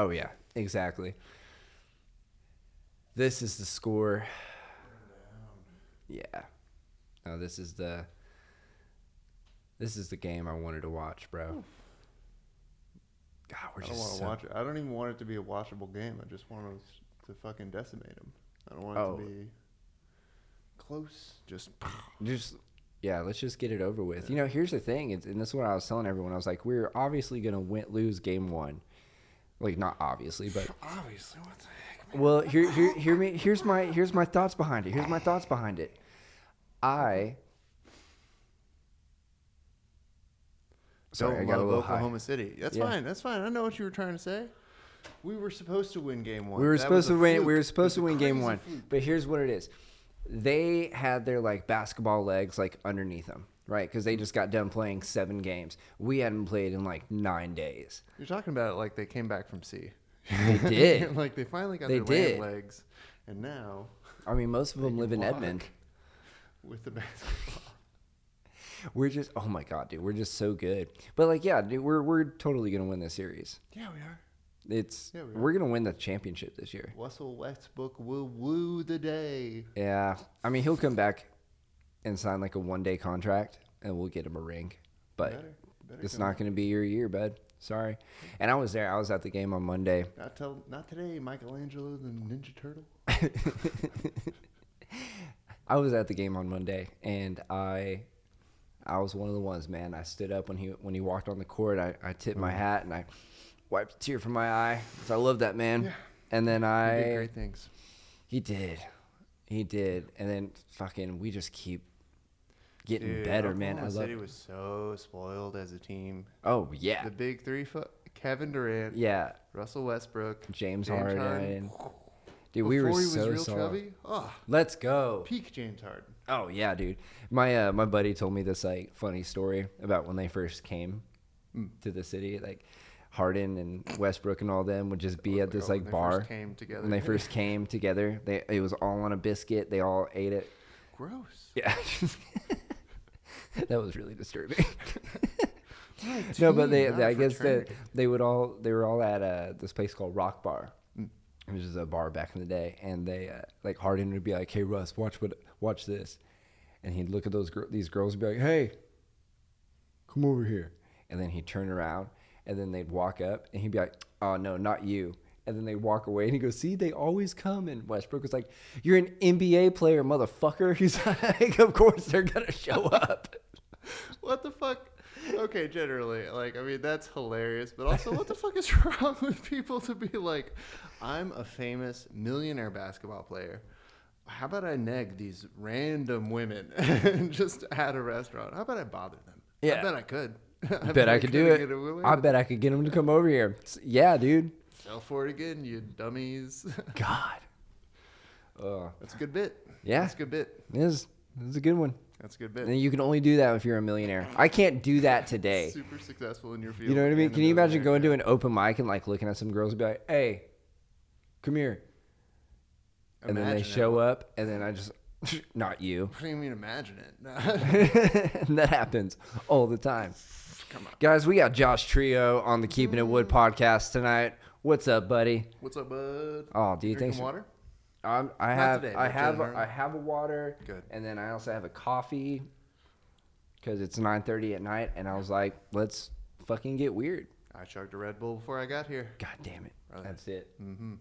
Oh, yeah, exactly. This is the score. Yeah. No, this is the game I wanted to watch, bro. God, I don't want to watch it. I don't even want it to be a watchable game. I just want us to fucking decimate them. I don't want it to be close. Just yeah, let's just get it over with. Yeah. Here's the thing, and this is what I was telling everyone. I was like, we're obviously gonna lose game one. Like, not obviously, but obviously. What the heck, man? Well, hear me. Here's my thoughts behind it. Sorry, I got a little Oklahoma high. City. That's fine. That's fine. I know what you were trying to say. We were supposed to win game one. We were supposed to win. Fluke. We were supposed to win game one. Fluke. But here's what it is. They had their like basketball legs like underneath them, right? Because they just got done playing 7 games. We hadn't played in like 9 days. You're talking about it like they came back from sea. They did. Like they finally got their land legs, and now. I mean, most of them live in Edmond. With the basketball. We're just, oh my God, dude, we're just so good. But like, yeah, dude, we're totally gonna win this series. Yeah, we are. We're gonna win the championship this year. Russell Westbrook will woo the day. Yeah, I mean, he'll come back and sign like a 1-day contract, and we'll get him a ring. But it's not gonna be your year, bud. Sorry. And I was there. I was at the game on Monday. Not today, Michelangelo the Ninja Turtle. I was at the game on Monday, and I was one of the ones, man. I stood up when he walked on the court. I tipped my hat and I wiped a tear from my eye because I love that man. Yeah. And then he did great things. He did. And then fucking we just keep getting better, man. Oklahoma City was so spoiled as a team. Oh yeah. The big three: Kevin Durant. Yeah. Russell Westbrook. James Harden. Dude, Before we were he was so real solid. chubby. Oh, let's go. Peak James Harden. Oh yeah, dude. My buddy told me this like funny story about when they first came to the city. Like Harden and Westbrook and all them would just be at this like bar. When they first came together, it was all on a biscuit. They all ate it. Gross. Yeah. That was really disturbing. No, but I guess that they were all at this place called Rock Bar. Which is a bar back in the day, and they like Harden would be like, "Hey Russ, watch this," and he'd look at these girls and be like, "Hey, come over here," and then he'd turn around, and then they'd walk up, and he'd be like, "Oh no, not you," and then they'd walk away, and he goes, "See, they always come," and Westbrook was like, "You're an NBA player, motherfucker." He's like, "Of course they're gonna show up." What the fuck? Okay, generally, like, I mean, that's hilarious, but also, what the fuck is wrong with people to be like, I'm a famous millionaire basketball player. How about I neg these random women just at a restaurant? How about I bother them? Yeah. I bet I could. I bet I could do it. I bet I could get them to come over here. Yeah, dude. Fell for it again, you dummies. God. That's a good bit. Yeah. That's a good bit. It is. It's a good one. That's a good bit. And you can only do that if you're a millionaire. I can't do that today. Super successful in your field. You know what I mean? Can you imagine going to an open mic and like looking at some girls and be like, "Hey, come here," and then they show up, and then I just, not you. What do you mean imagine it? That happens all the time. Come on, guys. We got Josh Trillo on the Keeping It Wood podcast tonight. What's up, buddy? What's up, bud? Oh, do you think? Water? I have a water. Good. And then I also have a coffee because it's 9:30 at night, and I was like, let's fucking get weird. I chugged a Red Bull before I got here. God damn it. Really? That's it. Mm-hmm.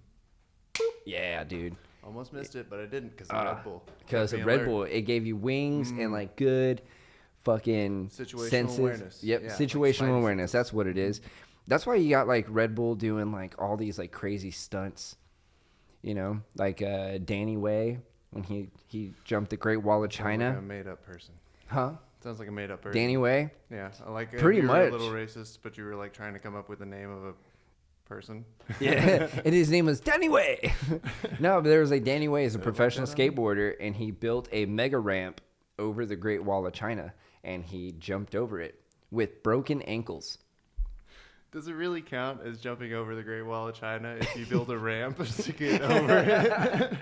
Yeah, dude. Almost missed it, but I didn't because of Red Bull. Because of Red Bull, it gave you wings and like good fucking situational senses. awareness. Yep, yeah, situational like awareness. That's what it is. That's why you got like Red Bull doing like all these like crazy stunts. You know, like Danny Way when he jumped the Great Wall of China. Sounds like a made-up person. Huh? Sounds like a made-up person. Danny Way? Yeah, I like it. Pretty you much. Were a little racist, but you were like trying to come up with the name of a person. Yeah, and his name was Danny Way. No, but there was a Danny Way is a professional skateboarder, and he built a mega ramp over the Great Wall of China, and he jumped over it with broken ankles. Does it really count as jumping over the Great Wall of China if you build a ramp to get over it?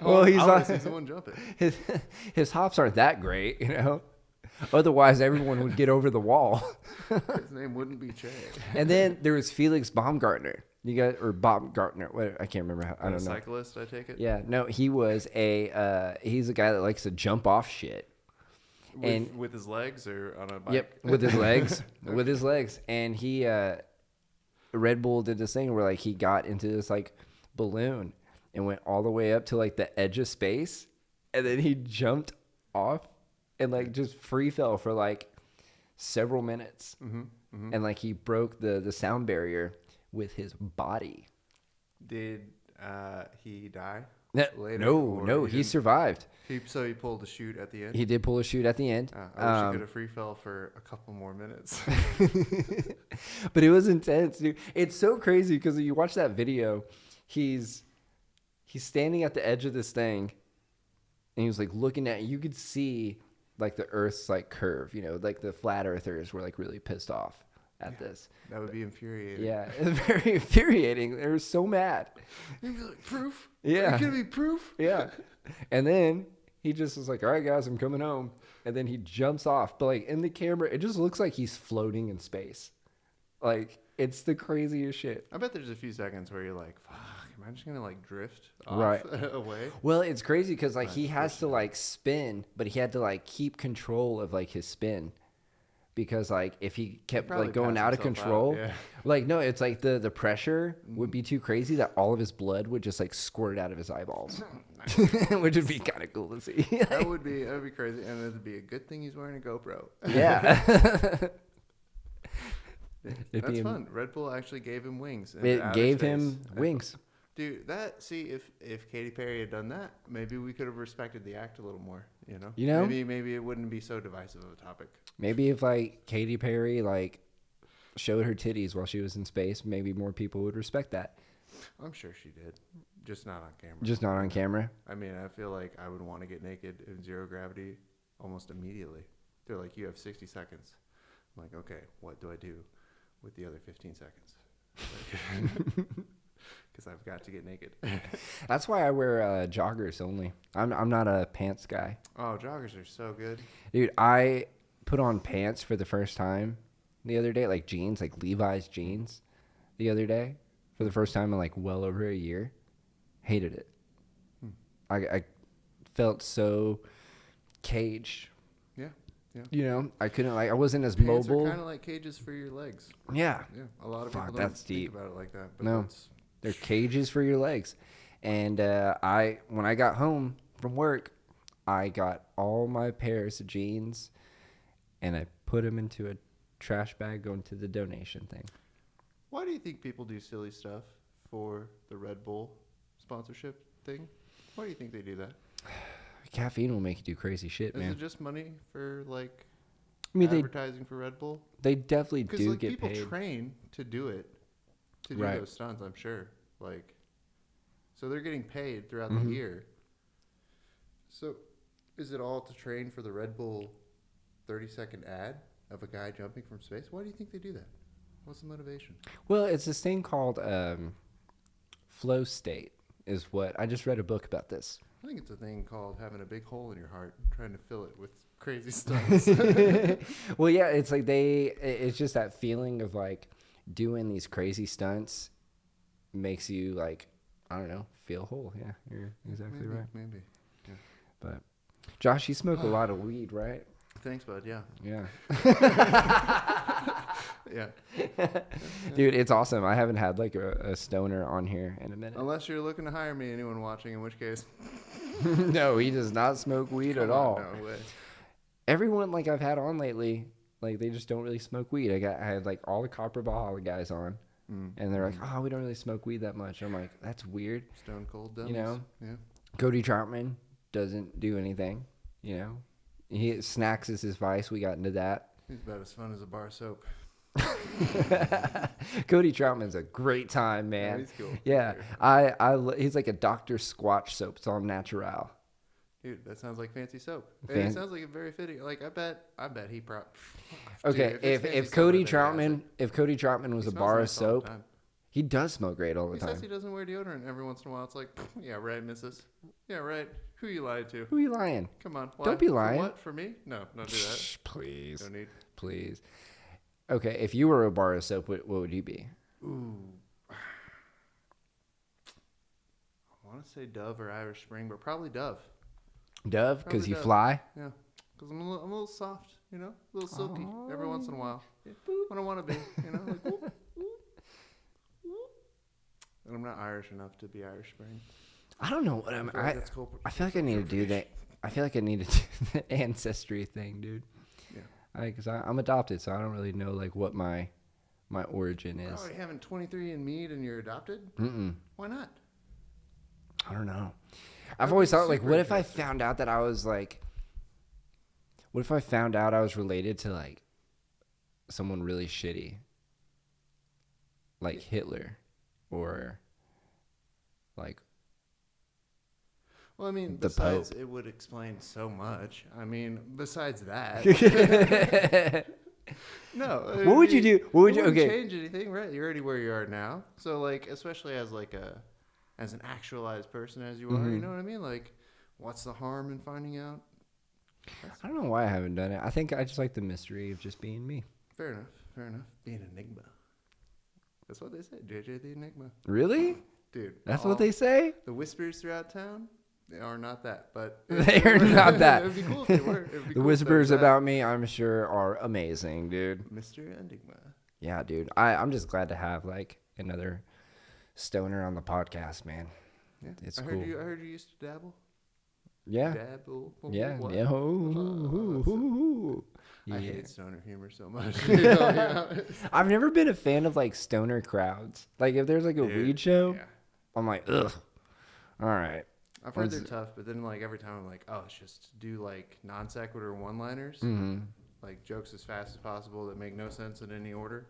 Well, he's the one jumping. His hops aren't that great, you know. Otherwise, everyone would get over the wall. His name wouldn't be Che. And then there was Felix Baumgartner. You got or Bob Gardner? What, I can't remember. I don't know. Cyclist, I take it. Yeah, no, he was he's a guy that likes to jump off shit. With his legs or on a bike? Yep, with his legs, with his legs, and he Red Bull did this thing where like he got into this like balloon and went all the way up to like the edge of space, and then he jumped off and like just free fell for like several minutes, and like he broke the sound barrier with his body. Did he die? No, he survived. So he pulled a chute at the end? He did pull a chute at the end. I wish he could have free fell for a couple more minutes. But it was intense, dude. It's so crazy because you watch that video, he's standing at the edge of this thing, and he was like looking at, you could see like the Earth's like curve, you know, like the flat earthers were like really pissed off at this. That would be infuriating. Yeah, it was very infuriating. They were so mad. You'd be like, proof? Yeah. Are you gonna be proof? Yeah. And then he just was like, all right, guys, I'm coming home. And then he jumps off. But like in the camera, it just looks like he's floating in space. Like, it's the craziest shit. I bet there's a few seconds where you're like, fuck, am I just gonna like drift off Right. away? Well, it's crazy because like he has to like spin, but he had to like keep control of like his spin. Because like if he kept like going out of control, yeah. like no, it's like the pressure would be too crazy that all of his blood would just like squirt out of his eyeballs, which would be kind of cool to see. That would be crazy, and it'd be a good thing he's wearing a GoPro. Yeah, that's fun. Red Bull actually gave him wings. It gave him wings. Dude, if Katy Perry had done that, maybe we could have respected the act a little more. You know, maybe it wouldn't be so divisive of a topic. Maybe if like Katy Perry like showed her titties while she was in space, maybe more people would respect that. I'm sure she did, just not on camera. Just not on camera. I mean, I feel like I would want to get naked in zero gravity almost immediately. They're like, you have 60 seconds. I'm like, okay, what do I do with the other 15 seconds? Because I've got to get naked. That's why I wear joggers only. I'm not a pants guy. Oh, joggers are so good. Dude, I put on pants for the first time the other day, like jeans, like Levi's jeans the other day for the first time in like well over a year. Hated it. I felt so caged. Yeah. You know, I couldn't like I wasn't as Pants mobile. are kind of like cages for your legs. Yeah. Yeah. A lot of Fuck, people don't that's think deep. about it like that. But No. They're cages for your legs. And when I got home from work, I got all my pairs of jeans and I put them into a trash bag going to the donation thing. Why do you think people do silly stuff for the Red Bull sponsorship thing? Why do you think they do that? Caffeine will make you do crazy shit, man. Is it just money for like I mean, advertising for Red Bull? They definitely do like, get people paid. train to do it, to do Right. those stunts. I'm sure. Like, so they're getting paid throughout the year. So, is it all to train for the Red Bull 30-second ad of a guy jumping from space? Why do you think they do that? What's the motivation? Well, it's this thing called flow state is what I just read a book about this. I think it's a thing called having a big hole in your heart, trying to fill it with crazy stunts. Well, yeah, it's like it's just that feeling of like doing these crazy stunts makes you like, I don't know, feel whole. Yeah, you're exactly right. Maybe. Yeah. But Josh, you smoke a lot of weed, right? Thanks, bud. Yeah. Yeah. Yeah. Dude, it's awesome. I haven't had like a stoner on here in a minute. Unless you're looking to hire me, anyone watching, in which case. No, he does not smoke weed at all. No way. Everyone like I've had on lately, like they just don't really smoke weed. I had like all the Copper Valhalla guys on, and they're like, "Oh, we don't really smoke weed that much." I'm like, "That's weird." Stone cold dummies. You know? Yeah. Cody Troutman doesn't do anything. You know, snacks is his vice. We got into that. He's about as fun as a bar of soap. Cody Troutman's a great time, man. Yeah, he's cool. Yeah, he's like a Dr. Squatch soap. It's all natural. Dude, that sounds like fancy soap. It sounds like a very fitting. Like I bet he probably. Okay, if Cody Troutman was a bar of soap, he does smoke great all the time. He says he doesn't wear deodorant every once in a while. It's like, yeah, right, missus. Yeah, right. Who you lied to? Who you lying? Come on. Don't be lying. For what? For me? No, don't do that. Please. No need. Please. Okay, if you were a bar of soap, what would you be? Ooh. want to say Dove or Irish Spring, but probably Dove. Dove, because you fly? Yeah, because I'm a little soft, you know, a little silky every once in a while. Yeah, when I want to be, you know, like, whoop, whoop, whoop. And I'm not Irish enough to be Irish Spring. I don't know what I feel like I need to do that. I feel like I need to do the ancestry thing, dude. Yeah. Because I'm adopted, so I don't really know like what my origin is. Oh, you haven't 23andMe and you're adopted? Why not? I don't know. I've always thought, like, what if I found out that I was like, what if I found out I was related to like someone really shitty, like Hitler, or like. Well, I mean, the besides, Pope. It would explain so much. I mean, besides that. No. What would you do? What would you? Okay. Change anything, right? You're already where you are now. So, like, especially as an actualized person as you are, you know what I mean? Like, what's the harm in finding out? I don't know why I haven't done it. I think I just like the mystery of just being me. Fair enough. Fair enough. Being an enigma. That's what they say. JJ the Enigma. Really? Dude. That's what they say? The whispers throughout town. They are not that, but they are not that. It would be cool if they were. The whispers about me, I'm sure, are amazing, dude. Mr. Enigma. Yeah, dude. I'm just glad to have like another stoner on the podcast, man. Yeah, it's cool. I heard you used to dabble. Yeah. Dabble. Yeah. What? Yeah. I hate stoner humor so much. I've never been a fan of like stoner crowds. Like if there's like a weed show, I'm like, ugh. All right. I've heard they're tough, but then like every time I'm like, oh, let's just do like non sequitur one-liners, like jokes as fast as possible that make no sense in any order.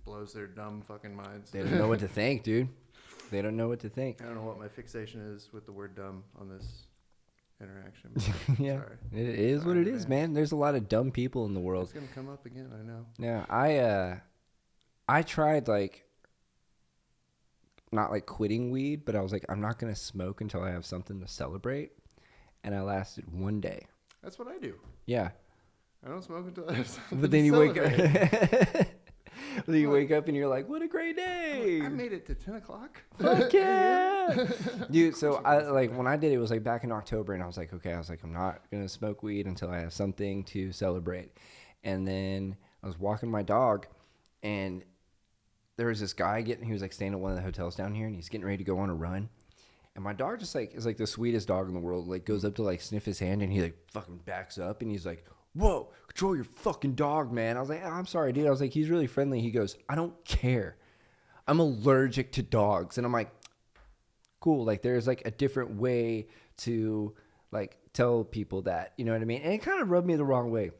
Blows their dumb fucking minds. They don't know what to think, dude. They don't know what to think. I don't know what my fixation is with the word dumb on this interaction. Yeah, sorry. It is what it is, man. There's a lot of dumb people in the world. It's gonna come up again, I know. Yeah, I tried like. Not like quitting weed, but I was like, I'm not going to smoke until I have something to celebrate. And I lasted one day. That's what I do. Yeah. I don't smoke until I have something but then to you celebrate. Wake up. Then you wake up and you're like, what a great day. I made it to 10 o'clock. Fuck yeah. Dude, so I like when I did it was like back in October and I was like, okay, I'm not going to smoke weed until I have something to celebrate. And then I was walking my dog and there was this guy he was like staying at one of the hotels down here and he's getting ready to go on a run. And my dog just like is like the sweetest dog in the world. Like goes up to like sniff his hand and he like fucking backs up and he's like, whoa, control your fucking dog, man. I was like, oh, I'm sorry, dude. I was like, he's really friendly. He goes, I don't care. I'm allergic to dogs. And I'm like, cool. Like there's like a different way to like tell people that, you know what I mean? And it kind of rubbed me the wrong way.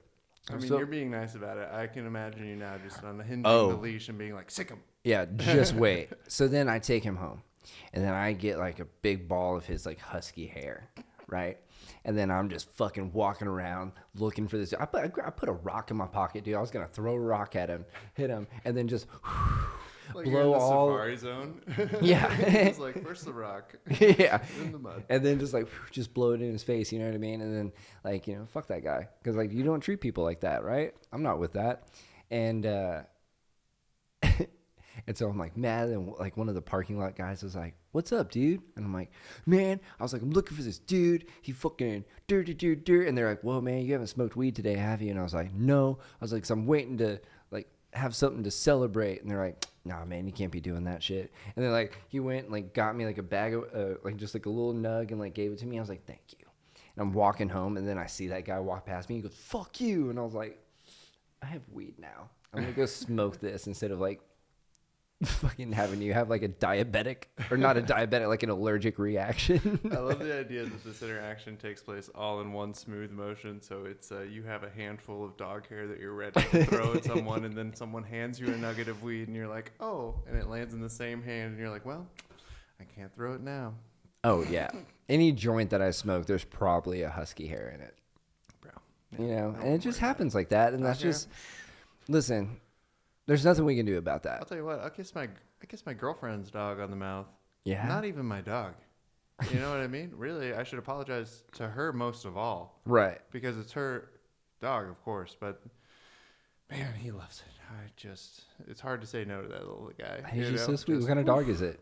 I mean, you're being nice about it. I can imagine you now just unhinging the leash and being like, sick him. Yeah, just wait. So then I take him home. And then I get like a big ball of his like husky hair, right? And then I'm just fucking walking around looking for this. I put a rock in my pocket, dude. I was going to throw a rock at him, hit him, and then just like blow you're in the all. Safari zone. Yeah. It's like, first the rock. Yeah. In the mud. And then just like, just blow it in his face, you know what I mean? And then like, you know, fuck that guy. Because like, you don't treat people like that, right? I'm not with that. And, and so I'm like mad, and like one of the parking lot guys was like, what's up, dude? And I'm like, man, I was like, I'm looking for this dude. He fucking dirt. And they're like, whoa, man, you haven't smoked weed today, have you? And I was like, no. I was like, so I'm waiting to like have something to celebrate. And they're like, nah, man, you can't be doing that shit. And then like he went and like got me like a bag of like just like a little nug and like gave it to me. I was like, thank you. And I'm walking home, and then I see that guy walk past me. He goes, fuck you. And I was like, I have weed now. I'm gonna go smoke this instead of like fucking having you have like a diabetic, or not a diabetic, like an allergic reaction. I love the idea that this interaction takes place all in one smooth motion. So it's you have a handful of dog hair that you're ready to throw at someone, and then someone hands you a nugget of weed, and you're like, oh, and it lands in the same hand, and you're like, well, I can't throw it now. Oh yeah, any joint that I smoke, there's probably a husky hair in it, bro. Yeah, you know, and it just happens like that, and that's just. Listen, there's nothing we can do about that. I'll tell you what. I kiss my girlfriend's dog on the mouth. Yeah. Not even my dog. You know what I mean? Really, I should apologize to her most of all. Right. Because it's her dog, of course. But man, he loves it. It's hard to say no to that little guy. He's just so sweet. What kind of dog is it?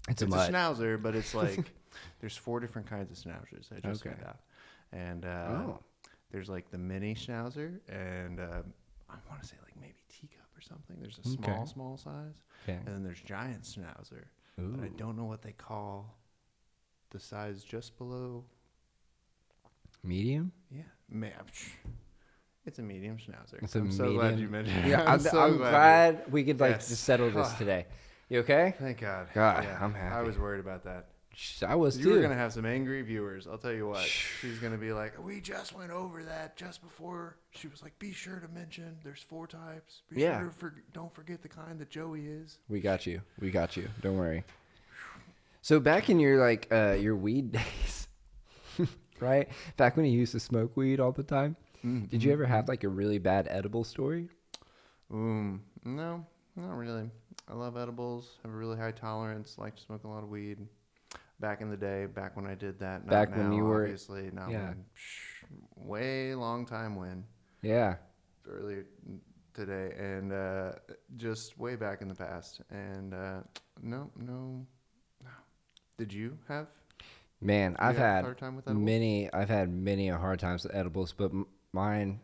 It's a mutt. schnauzer, but it's like there's 4 different kinds of schnauzers. I just found out, and there's like the mini schnauzer, and I want to say like maybe teacup or something. There's a small size, and then there's giant schnauzer. Ooh. But I don't know what they call the size just below. Medium? Yeah, it's a medium schnauzer. I'm so glad you mentioned it. Yeah, I'm glad we could just settle this today. You okay? Thank God. Yeah, I'm happy. I was worried about that. I was too. You were going to have some angry viewers. I'll tell you what. She's going to be like, we just went over that just before. She was like, be sure to mention there's 4 types. Be sure to don't forget the kind that Joey is. We got you. Don't worry. So back in your your weed days, right? Back when you used to smoke weed all the time, did you ever have like a really bad edible story? No, not really. I love edibles. Have a really high tolerance. Like to smoke a lot of weed. Back in the day, back when I did that. Not now, when you were obviously not when. Way long time when. Yeah. Earlier today, and just way back in the past. And no. Did you have? Man, I've had many hard times with edibles, but my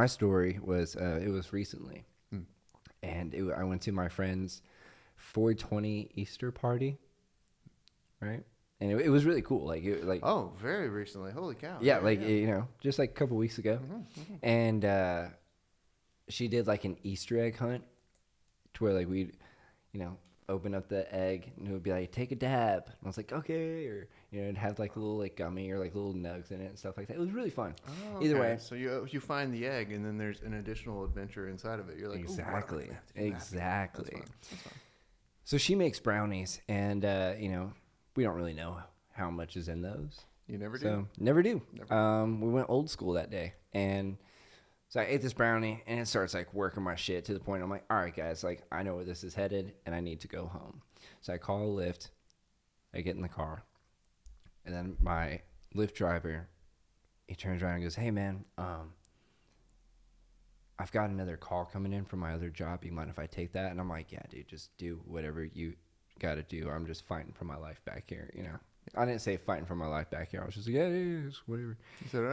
story was it was recently, and I went to my friend's 420 Easter party, right? And it was really cool. Oh, very recently. Holy cow! Yeah, just like a couple weeks ago, and she did like an Easter egg hunt, to where like we'd, open up the egg and it would be like, take a dab. And I was like, okay. Or, it had like a little like gummy or like little nugs in it and stuff like that. It was really fun. Oh, okay. Either way. So you find the egg and then there's an additional adventure inside of it. You're like, exactly. That's fun. So she makes brownies and, we don't really know how much is in those. You never do? So never do. We went old school that day, and so I ate this brownie, and it starts like working my shit to the point I'm like, all right, guys, like I know where this is headed, and I need to go home. So I call a Lyft. I get in the car, and then my Lyft driver, he turns around and goes, "Hey, man, I've got another call coming in from my other job. You mind if I take that?" And I'm like, "Yeah, dude, just do whatever you got to do. I'm just fighting for my life back here, I didn't say fighting for my life back here. I was just like, yeah, whatever. He said,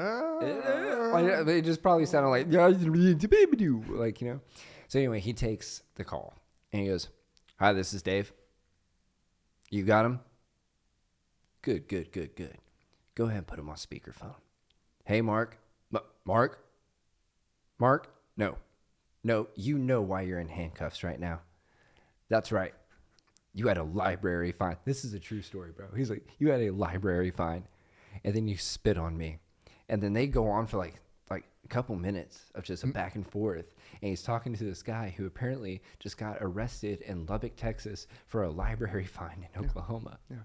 it just probably sounded like, like, So anyway, he takes the call and he goes, "Hi, this is Dave. You got him? Good. Go ahead and put him on speakerphone. Hey, Mark. Mark? No, you know why you're in handcuffs right now. That's right. You had a library fine." This is a true story, bro. He's like, "You had a library fine, and then you spit on me." And then they go on for like a couple minutes of just a back and forth. And he's talking to this guy who apparently just got arrested in Lubbock, Texas for a library fine in Oklahoma. Yeah.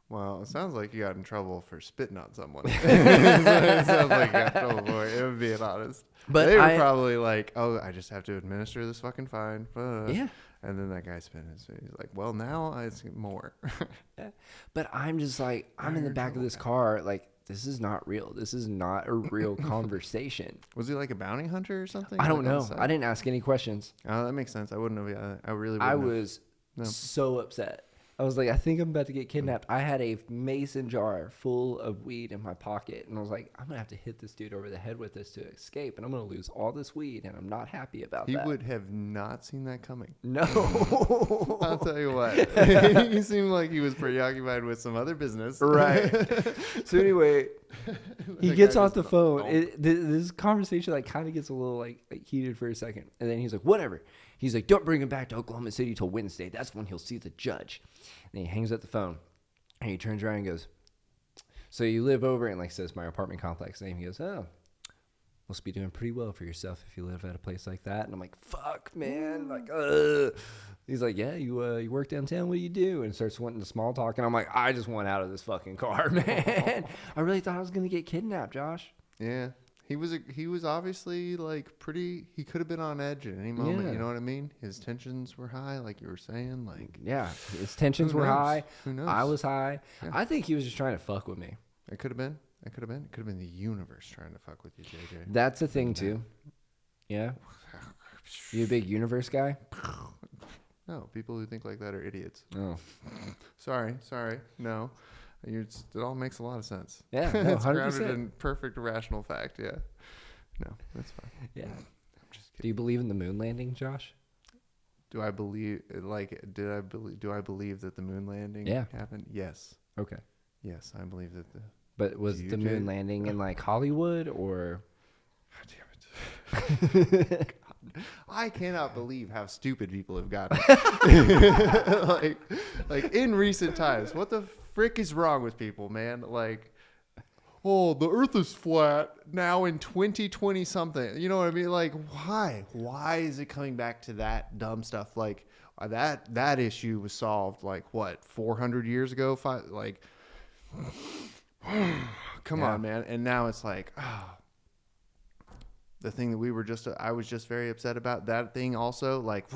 Well, it sounds like you got in trouble for spitting on someone. It sounds like you got in trouble for it. It would be honest. But they were probably like, "Oh, I just have to administer this fucking fine." Yeah. And then that guy spit his face. He's like, "Well, now it's more." Yeah. But I'm just like, I'm in the back of this car. Like, this is not real. This is not a real conversation. Was he like a bounty hunter or something? I don't know. I didn't ask any questions. Oh, that makes sense. I wouldn't have. I really wouldn't I was so upset. I was like, I think I'm about to get kidnapped. I had a mason jar full of weed in my pocket. And I was like, I'm going to have to hit this dude over the head with this to escape. And I'm going to lose all this weed. And I'm not happy about that. He would have not seen that coming. No. I'll tell you what. He seemed like he was preoccupied with some other business. Right. So anyway, he gets off the phone. This conversation like kind of gets a little like heated for a second. And then he's like, whatever. He's like, don't bring him back to Oklahoma City till Wednesday. That's when he'll see the judge. And he hangs up the phone. And he turns around and goes, "So you live over," and like says my apartment complex name. He goes, "Oh, must be doing pretty well for yourself if you live at a place like that." And I'm like, "Fuck, man!" Like, He's like, "Yeah, you work downtown. What do you do?" And starts wanting to small talk. And I'm like, I just want out of this fucking car, man. I really thought I was gonna get kidnapped, Josh. Yeah. He was obviously like he could have been on edge at any moment. Yeah. You know what I mean? His tensions were high, like you were saying. Like, yeah, his tensions were high. Who knows? I was high. Yeah. I think he was just trying to fuck with me. It could have been. It could have been the universe trying to fuck with you, JJ. That's a thing too. Yeah. You a big universe guy? No, people who think like that are idiots. Oh. Sorry. No. It all makes a lot of sense. Yeah, no, it's 100%. grounded in perfect rational fact. Yeah. No, that's fine. Yeah. I'm just kidding. Do you believe in the moon landing, Josh? Do I believe do I believe that the moon landing happened? Yes. Okay. Yes, I believe that But was the moon landing in like Hollywood or? God damn it. God. I cannot believe how stupid people have gotten. like in recent times. What the frick is wrong with people, man? Like, oh, the earth is flat now in 2020 something. You know what I mean? Like, why? Why is it coming back to that dumb stuff? Like, that issue was solved like what, 400 years ago? Come on, man. And now it's like, the thing that I was just very upset about, that thing also, like,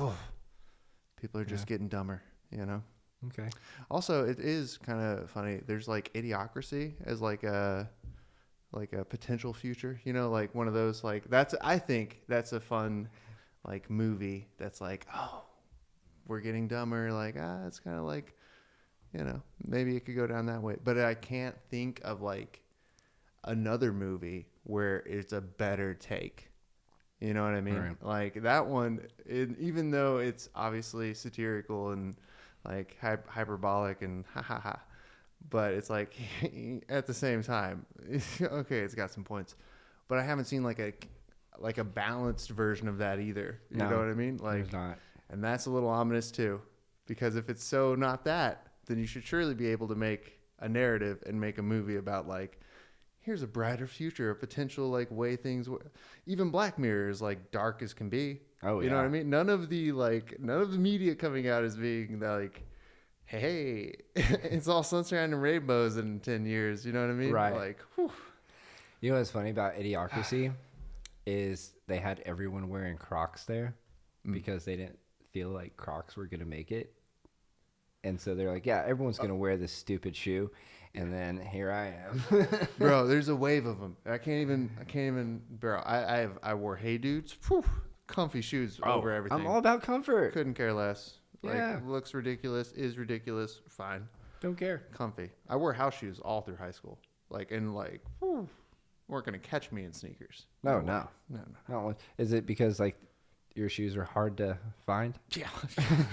people are just getting dumber, you know? Okay. Also, it is kind of funny. There's like Idiocracy as like a potential future, you know, like one of those, like I think that's a fun like movie that's like, oh, we're getting dumber. Like, it's kind of like, you know, maybe it could go down that way, but I can't think of like another movie where it's a better take. You know what I mean? Right. Like that one, even though it's obviously satirical and like hyperbolic and ha ha ha, but it's like at the same time, okay, it's got some points, but I haven't seen like a balanced version of that either. You know what I mean? Like, there's not. And that's a little ominous too, because if it's so not that, then you should surely be able to make a narrative and make a movie about like, here's a brighter future, a potential like way things. Even Black Mirror is like dark as can be. Oh, yeah. You know what I mean? None of the media coming out as being like, hey, it's all sunshine and rainbows in 10 years. You know what I mean? Right. Like, whew. You know what's funny about Idiocracy is they had everyone wearing Crocs there because they didn't feel like Crocs were going to make it. And so they're like, yeah, everyone's going to wear this stupid shoe. And then here I am. Bro, there's a wave of them. I can't even, bro. I wore Hey Dudes. Whew, comfy shoes over everything. I'm all about comfort. Couldn't care less. Yeah. Like, looks ridiculous, is ridiculous, fine. Don't care. Comfy. I wore house shoes all through high school. Like, and like, whew, weren't going to catch me in sneakers. No. Is it because like your shoes are hard to find? Yeah.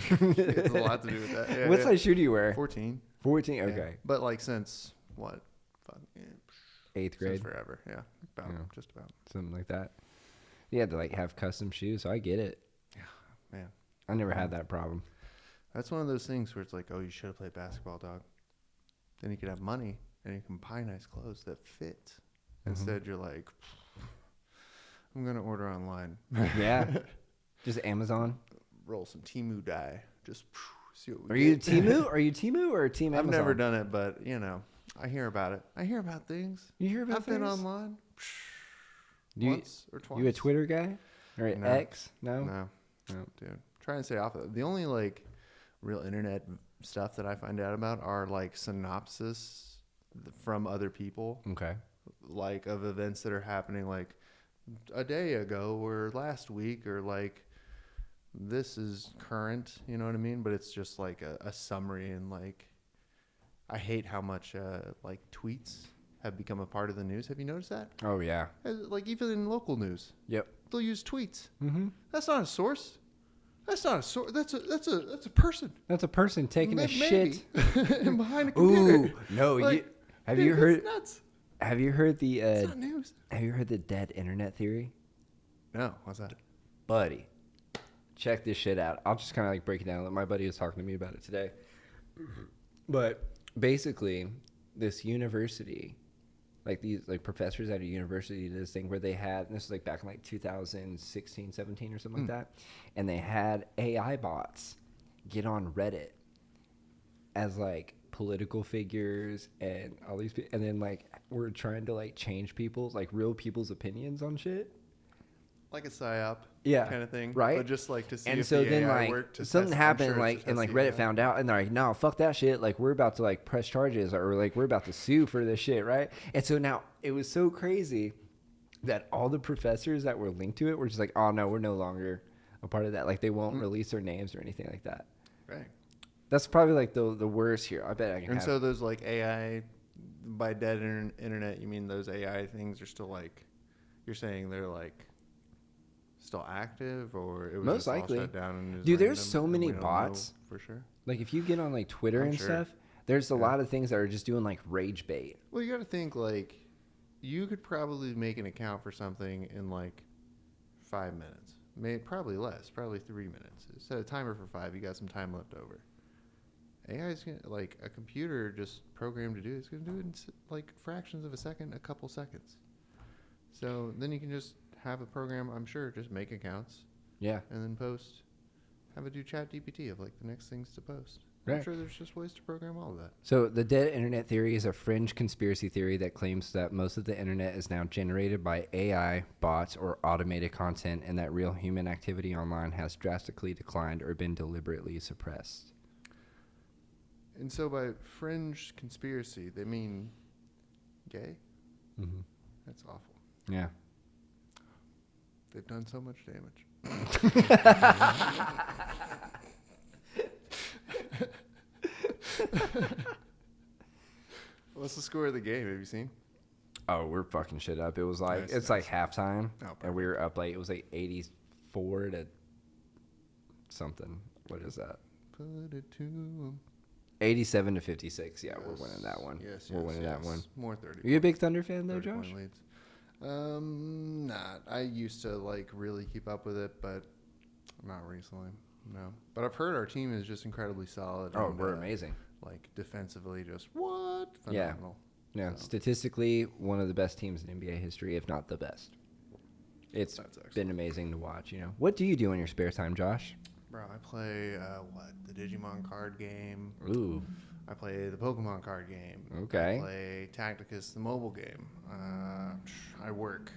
It's a lot to do with that. Yeah, what size shoe do you wear? 14. 14? Okay. Yeah. But like since what? 8th grade? Since forever. Yeah. Just about. Something like that. You had to like have custom shoes, so I get it. Yeah, man. I never had that problem. That's one of those things where it's like, oh, you should have played basketball, dog. Then you could have money and you can buy nice clothes that fit. Instead, you're like, I'm going to order online. Yeah. Just Amazon. Roll some Temu dye. Just see what we Are you get. Temu? Are you Temu or Team Amazon? I've never done it, but, you know, I hear about it. I hear about things. You hear about I've things? been online once or twice. You a Twitter guy? Or an X? No? No. Dude. Try and stay off of it. The only, like, real internet stuff that I find out about are, like, synopsis from other people. Okay. Like, of events that are happening, like, a day ago or last week or, like, this is current, you know what I mean? But it's just, like, a summary and, like, I hate how much, like, tweets have become a part of the news. Have you noticed that? Oh, yeah. Like, even in local news. Yep. They'll use tweets. Mm-hmm. That's not a source. That's not a source. That's a person. That's a person taking a shit. And behind a computer. Ooh, no. Like, have you heard? Nuts. Have you heard the? It's not news. Have you heard the dead internet theory? No. What's that? Buddy, check this shit out. I'll just kind of like break it down. My buddy was talking to me about it today. But basically, this university, like these like professors at a university did this thing where they had, and this was like back in like 2016, 17 or something like that, and they had AI bots get on Reddit as like political figures and all these people, and then like we're trying to like change people's like real people's opinions on shit. Like a psyop, kind of thing, right? But just like to see and if so the then AI like worked to something test, happened, sure like and like Reddit found out, and they're like, no, fuck that shit. Like we're about to like press charges, or like we're about to sue for this shit, right? And so now it was so crazy that all the professors that were linked to it were just like, oh no, we're no longer a part of that. Like they won't release their names or anything like that. Right. That's probably like the worst here. I bet I can. And so those like AI, by dead internet, you mean those AI things are still like, you're saying they're like still active, or it was most just likely all shut down and dude, there's so many bots for sure. Like if you get on like Twitter and stuff, there's a lot of things that are just doing like rage bait. Well, you got to think like you could probably make an account for something in like 5 minutes, probably less, probably 3 minutes. Set a timer for 5. You got some time left over. AI is gonna, like a computer just programmed to do it. It's gonna do it in like fractions of a second, a couple seconds. So then you can just have a program, I'm sure, just make accounts. Yeah. And then post. Have it do chat GPT of like the next things to post. Right. I'm sure there's just ways to program all of that. So the dead internet theory is a fringe conspiracy theory that claims that most of the internet is now generated by AI, bots, or automated content, and that real human activity online has drastically declined or been deliberately suppressed. And so by fringe conspiracy, they mean gay? Mm-hmm. That's awful. Yeah. They've done so much damage. What's the score of the game? Have you seen? Oh, we're fucking shit up. It was like, Nice, it's like halftime, and we perfect. were up like, it was like 84 to something. What is that? Put it to 'em. 87 to 56. Yeah, we're winning that one. Yes, we're winning that one. More 30. Are you a big Thunder fan though, 30 point Josh? leads. Not. I used to like really keep up with it, but not recently. No. But I've heard our team is just incredibly solid. Oh, and, we're amazing. Like defensively, just what? Yeah. Phenomenal. Yeah, So. statistically, one of the best teams in NBA history, if not the best. It's That's excellent. been amazing to watch, you know. What do you do in your spare time, Josh? Bro, I play the Digimon card game. Ooh, I play the Pokemon card game. Okay. I play Tacticus, the mobile game. I work.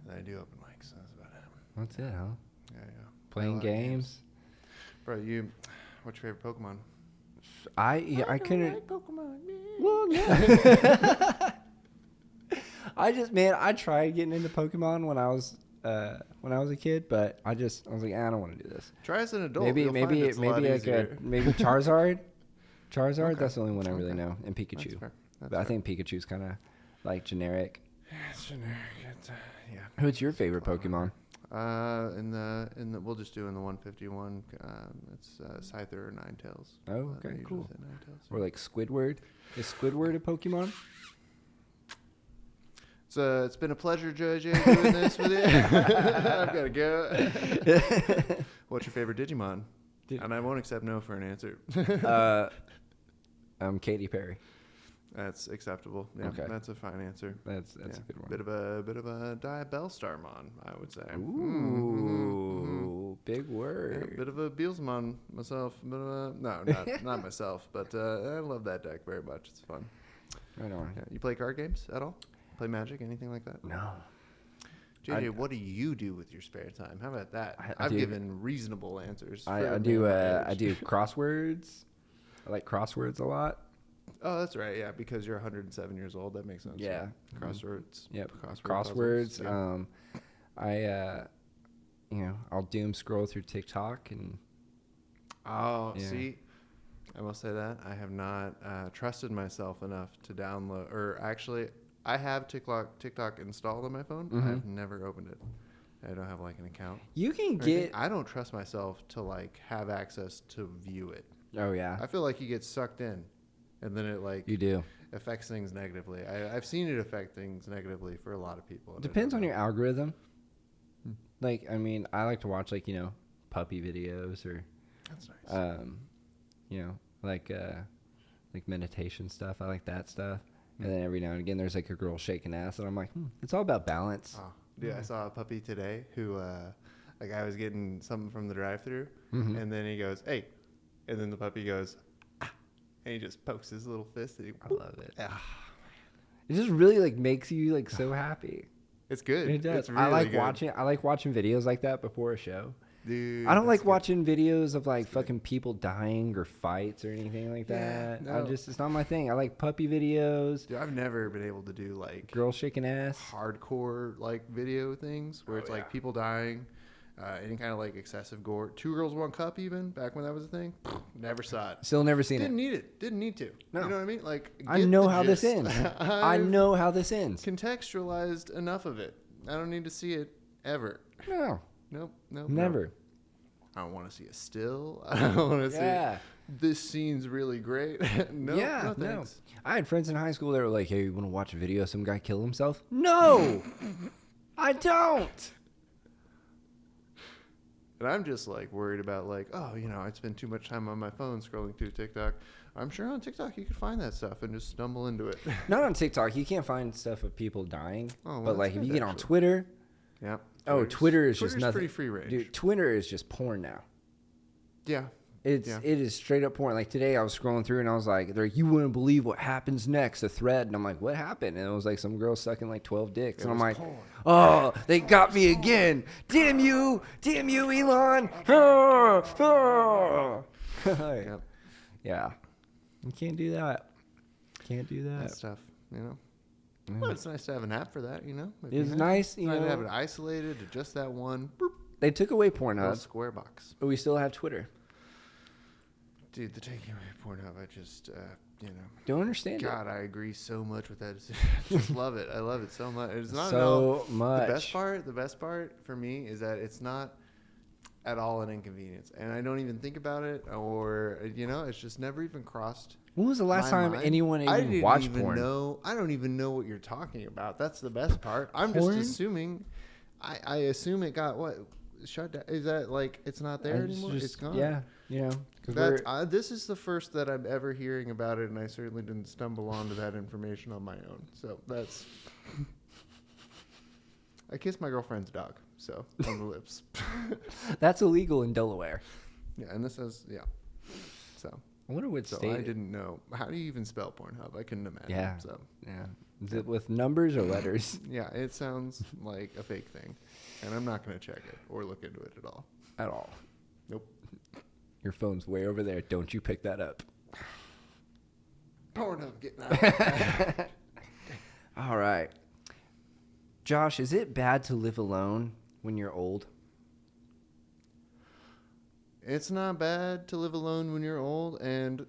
And I do open mics. That's about it. that's it, huh? Yeah. Playing Play a lot of games? Bro, what's your favorite Pokemon? I couldn't. Like Pokemon. Well, yeah. I tried getting into Pokemon when I was a kid, but I was like, I don't want to do this. Try as an adult. Maybe You'll find it's a lot like easier. maybe Charizard. Okay. That's the only one I really Okay. know, and That's Pikachu. fair. That's But I fair. think Pikachu's kind of like generic. Yeah, it's generic. Yeah. Who's your favorite Pokemon? In the we'll just do in the 151. It's Scyther or Ninetales. Oh, I okay, usually cool. say Ninetales. Or like Squidward? Is Squidward a Pokemon? It's been a pleasure, JJ, doing this with you. I've got to go. What's your favorite Digimon? And I won't accept no for an answer. Katy Perry. That's acceptable. Yeah, Okay. that's a fine answer. That's a good one. Bit of a Diabellstarmon, I would say. Ooh, big Yeah, word. bit of a Beelzemon myself. Bit of a, no, not myself, but I love that deck very much. It's fun. Right on. Yeah, you play card games at all? Play Magic, anything like that? No. JJ, what do you do with your spare time? How about that? I I've do- given reasonable answers. for I a do man my I age. do crosswords. I like crosswords a lot. Oh, that's right. Yeah, because you're 107 years old. That makes sense. Yeah. Crosswords. Yep. Crosswords. Crosswords. Yeah. I'll doom scroll through TikTok and Oh, Yeah. see, I will say that I have not trusted myself enough to download, or actually, I have TikTok installed on my phone. Mhm. I've never opened it. I don't have like an account. you can or anything. get. I don't trust myself to like have access to view it. Oh yeah, I feel like you get sucked in, and then it like you do. affects things negatively. I've seen it affect things negatively for a lot of people. and I Depends don't on know. your algorithm. Like I mean, I like to watch like puppy videos or That's nice. like meditation stuff. I like that stuff. And then every now and again, there's like a girl shaking ass, and I'm like, it's all about balance. Oh, dude, I saw a puppy today who, like, I was getting something from the drive-through, Mhm. and then he goes, "Hey," and then the puppy goes, "Ah," and he just pokes his little fist. And I love it. Ah, It just really like makes you like so happy. it's good. It does. It's really I like good. watching videos like that before a show. Dude, I don't like that's good. watching videos of like That's good. fucking people dying or fights or anything like Yeah, that. no. It's not my thing. I like puppy videos, Dude, I've never been able to do like girls shaking ass. hardcore like video things where it's like people dying. Any kind of like excessive gore. 2 Girls, 1 Cup, even back when that was a thing. Never saw it. Still never seen Didn't need it. Didn't need to. No. You know what I mean? Like, I know how gist. this ends. I know how this ends. Contextualized enough of it. I don't need to see it ever. No. Nope. Never. Nope. I don't want to see a still. I don't want to see this scene's really great. No thanks. I had friends in high school that were like, hey, you want to watch a video of some guy kill himself? No, I don't. And I'm just like worried about like, oh, you know, I spend too much time on my phone scrolling through TikTok. I'm sure on TikTok you could find that stuff and just stumble into it. Not on TikTok. You can't find stuff of people dying. Oh, well, but like if you get on Twitter. Yeah. Twitter is just nothing. Pretty free range. Dude, Twitter is just porn now. Yeah. It is straight up porn. Like today I was scrolling through and I was like, you wouldn't believe what happens next, a thread. And I'm like, what happened? And it was like some girl sucking like 12 dicks. And I'm like, porn. Oh, they got me again. Damn you, Elon. Yep. Yeah. You can't do that. That stuff, you know. Well, it's nice to have an app for that, you know. It's nice, you know, to have it isolated to just that one. Boop, they took away Pornhub. Square box. But we still have Twitter. Dude, the taking away Pornhub, I just, you know. Don't understand God, I agree so much with that. I just love it. I love it so much. It's not so much. The best part for me is that it's not at all an inconvenience. And I don't even think about it or, you know, it's just never even crossed. When was the last time anyone even watched porn? I don't even know what you're talking about. That's the best part. I'm just assuming. I assume it got shut down. Is that like it's not there anymore? It's gone. Yeah, you know. This is the first that I'm ever hearing about it, and I certainly didn't stumble onto that information on my own. So that's. I kissed my girlfriend's dog, so on the lips. That's illegal in Delaware. Yeah, and this is So. I wonder what state. I didn't know. How do you even spell Pornhub? I couldn't imagine. Yeah. So. Yeah. Is it with numbers or letters? Yeah, it sounds like a fake thing. And I'm not going to check it or look into it at all. At all. Nope. Your phone's way over there. Don't you pick that up. Pornhub getting out. All right. Josh, is it bad to live alone when you're old? It's not bad to live alone when you're old, and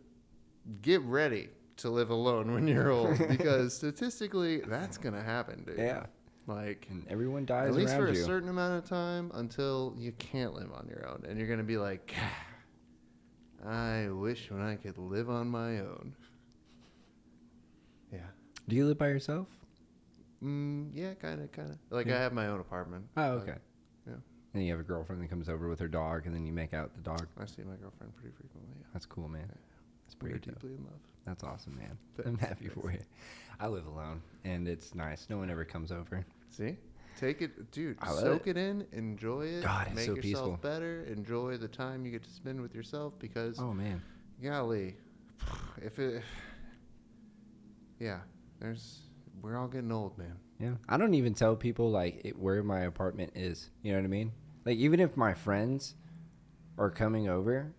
get ready to live alone when you're old because statistically that's going to happen, dude. Yeah. Like, and everyone dies around you. At least for a certain amount of time until you can't live on your own. And you're going to be like, I wish when I could live on my own. Yeah. Do you live by yourself? Yeah, kind of. Like, I have my own apartment. Oh, okay. Yeah. And you have a girlfriend that comes over with her dog, and then you make out the dog. I see my girlfriend pretty frequently. Yeah. That's cool, man. That's pretty dope. Deeply in love. That's awesome, man. I'm happy for you. I live alone, and it's nice. No one ever comes over. See? Take it, dude. Soak it in. Enjoy it. God, it's make so yourself peaceful. better. Enjoy the time you get to spend with yourself because, oh man, golly, we're all getting old, man. Yeah, I don't even tell people like where my apartment is. You know what I mean? Like even if my friends are coming over,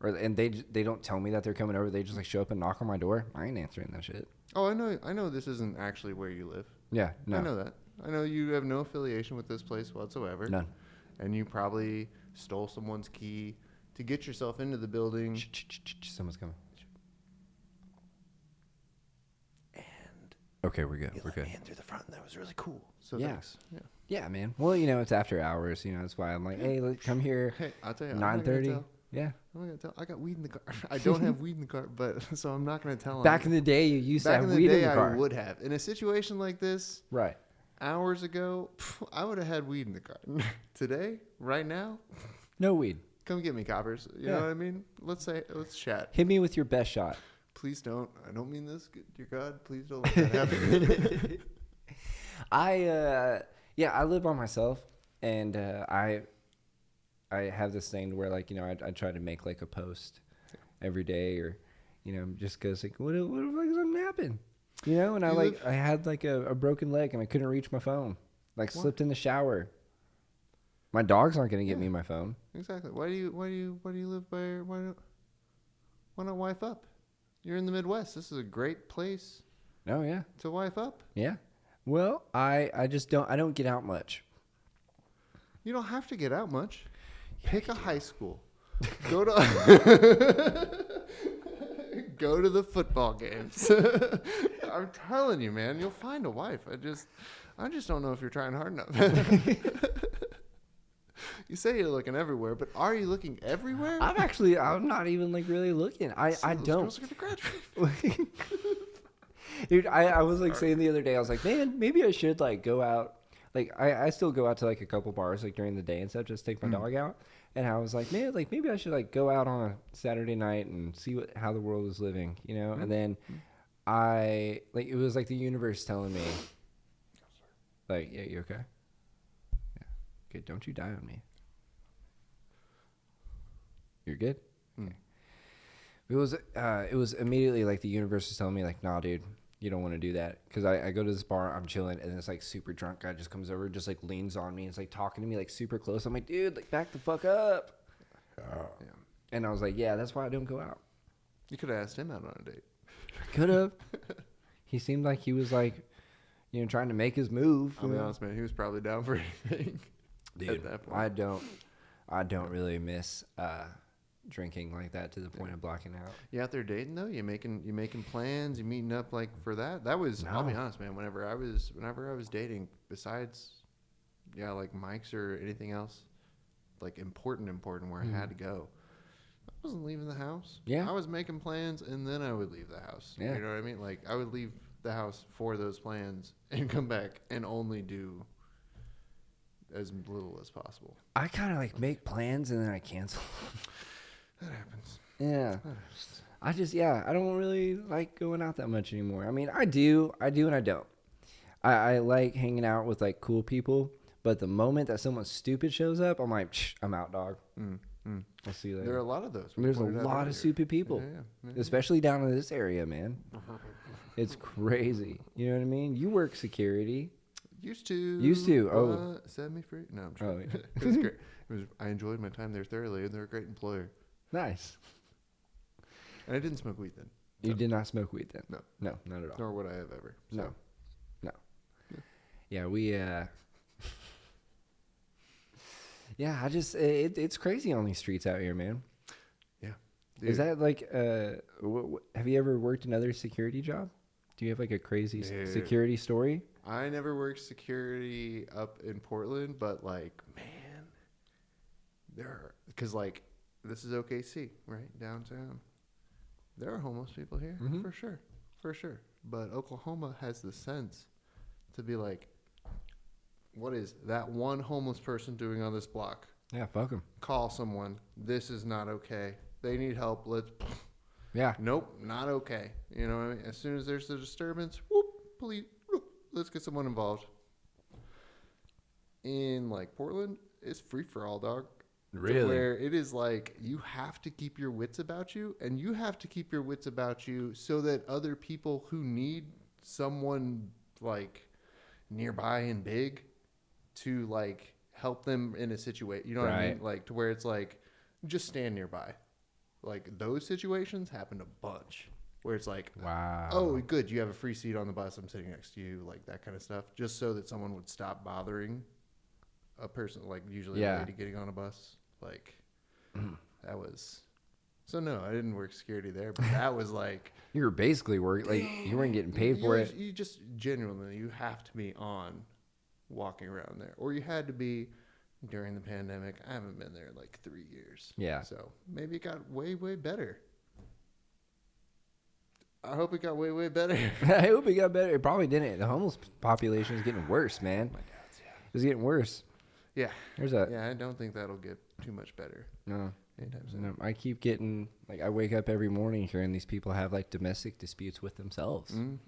and they don't tell me that they're coming over, they just like show up and knock on my door. I ain't answering that shit. Oh, I know this isn't actually where you live. Yeah, no. I know that. I know you have no affiliation with this place whatsoever. None. And you probably stole someone's key to get yourself into the building. Someone's coming. And okay, we're good. We're good. Me in through the front. And that was really cool. So yeah. Thanks. Yeah. Yeah, man. Well, you know, it's after hours. You know, that's why I'm like, hey, come here. Hey, I'll tell you. 9:30. Yeah. I'm not gonna tell. I got weed in the car. I don't have weed in the car, but so I'm not gonna tell. Back in the day, you used to have weed in the car. I would have. In a situation like this, right? Hours ago, I would have had weed in the car. Today, right now, no weed. Come get me, coppers. You know what I mean? Let's chat. Hit me with your best shot. Please don't. I don't mean this. Dear God, please don't let that happen. I live by myself, and I have this thing where like, you know, I try to make like a post every day, or, you know, just cause like, what if like something happened? You know, and I had like a broken leg and I couldn't reach my phone. Like slipped in the shower. My dogs aren't gonna get me my phone. Exactly. Why do you live by? Why not wife up? You're in the Midwest. This is a great place. Oh yeah. To wife up. Yeah. Well, I just don't get out much. You don't have to get out much. Pick a high school. Go to go to the football games. I'm telling you, man, you'll find a wife. I just don't know if you're trying hard enough. You say you're looking everywhere, but are you looking everywhere? I'm not even like really looking. I don't. Girls are gonna graduate. Dude, I was like saying the other day, I was like, man, maybe I should like go out. Like I still go out to like a couple bars like during the day and stuff, just take my dog out. And I was like, man, like maybe I should like go out on a Saturday night and see how the world is living, you know? And then it was like the universe telling me, like, yeah, you okay? Yeah. Okay, don't you die on me. You're good? Okay. It was immediately like the universe was telling me like, nah, dude, you don't want to do that. Because I go to this bar, I'm chilling, and this like super drunk guy just comes over, just like leans on me and is like talking to me like super close. I'm like, dude, like back the fuck up. Yeah. And I was like, yeah, that's why I don't go out. You could have asked him out on a date. Could have. He seemed like he was like, you know, trying to make his move. I'll be honest, man, he was probably down for anything. Dude, at that point. I don't really miss drinking like that to the point of blacking out. You out there dating though? You making plans? You meeting up like for that? That was I'll be honest, man. Whenever I was dating, besides like Mike's or anything else, like important where I had to go, I wasn't leaving the house. Yeah, I was making plans and then I would leave the house. Yeah, you know what I mean? Like I would leave the house for those plans and come back and only do as little as possible. I kind of like make plans and then I cancel. That happens. Yeah. I don't really like going out that much anymore. I mean, I do and I don't. I like hanging out with like cool people, but the moment that someone stupid shows up, I'm like, I'm out, dog. I'll see you later. There are a lot of those. There's a lot of stupid people, especially down in this area, man. It's crazy. You know what I mean? You work security. Used to. Oh. Set me free. No, I'm sure. Oh, yeah. It was great. I enjoyed my time there thoroughly, and they're a great employer. Nice. And I didn't smoke weed then. You did not smoke weed then? No. No, not at all. Nor would I have ever. So. No. Yeah, we, yeah, it's crazy on these streets out here, man. Yeah. Dude. Is that like, have you ever worked another security job? Do you have like a crazy security story? I never worked security up in Portland, but like, man, because like, this is OKC, right? Downtown. There are homeless people here, for sure. But Oklahoma has the sense to be like, what is that one homeless person doing on this block? Yeah, fuck them. Call someone. This is not okay. They need help. Yeah. Nope, not okay. You know what I mean? As soon as there's a disturbance, whoop, police, whoop, let's get someone involved. In like Portland, it's free for all, dog. Really? Where it is like you have to keep your wits about you, and you have to keep your wits about you so that other people who need someone like nearby and big to like help them in a situation, you know what I mean? Like to where it's like just stand nearby. Like those situations happen a bunch where it's like, wow, oh, good, you have a free seat on the bus, I'm sitting next to you, like that kind of stuff, just so that someone would stop bothering a person, like usually a lady getting on a bus. Like that was so no, I didn't work security there, but that was like you were basically like you weren't getting paid for it. You just genuinely you have to be on walking around there, or you had to be during the pandemic. I haven't been there in like 3 years. Yeah. So maybe it got way better. I hope it got way better. I hope it got better. It probably didn't. The homeless population is getting worse, man. My dad's, It's getting worse. Yeah. Yeah, I don't think that'll get too much better. No. Anytime soon. No, I keep getting, like, I wake up every morning hearing these people have, like, domestic disputes with themselves. You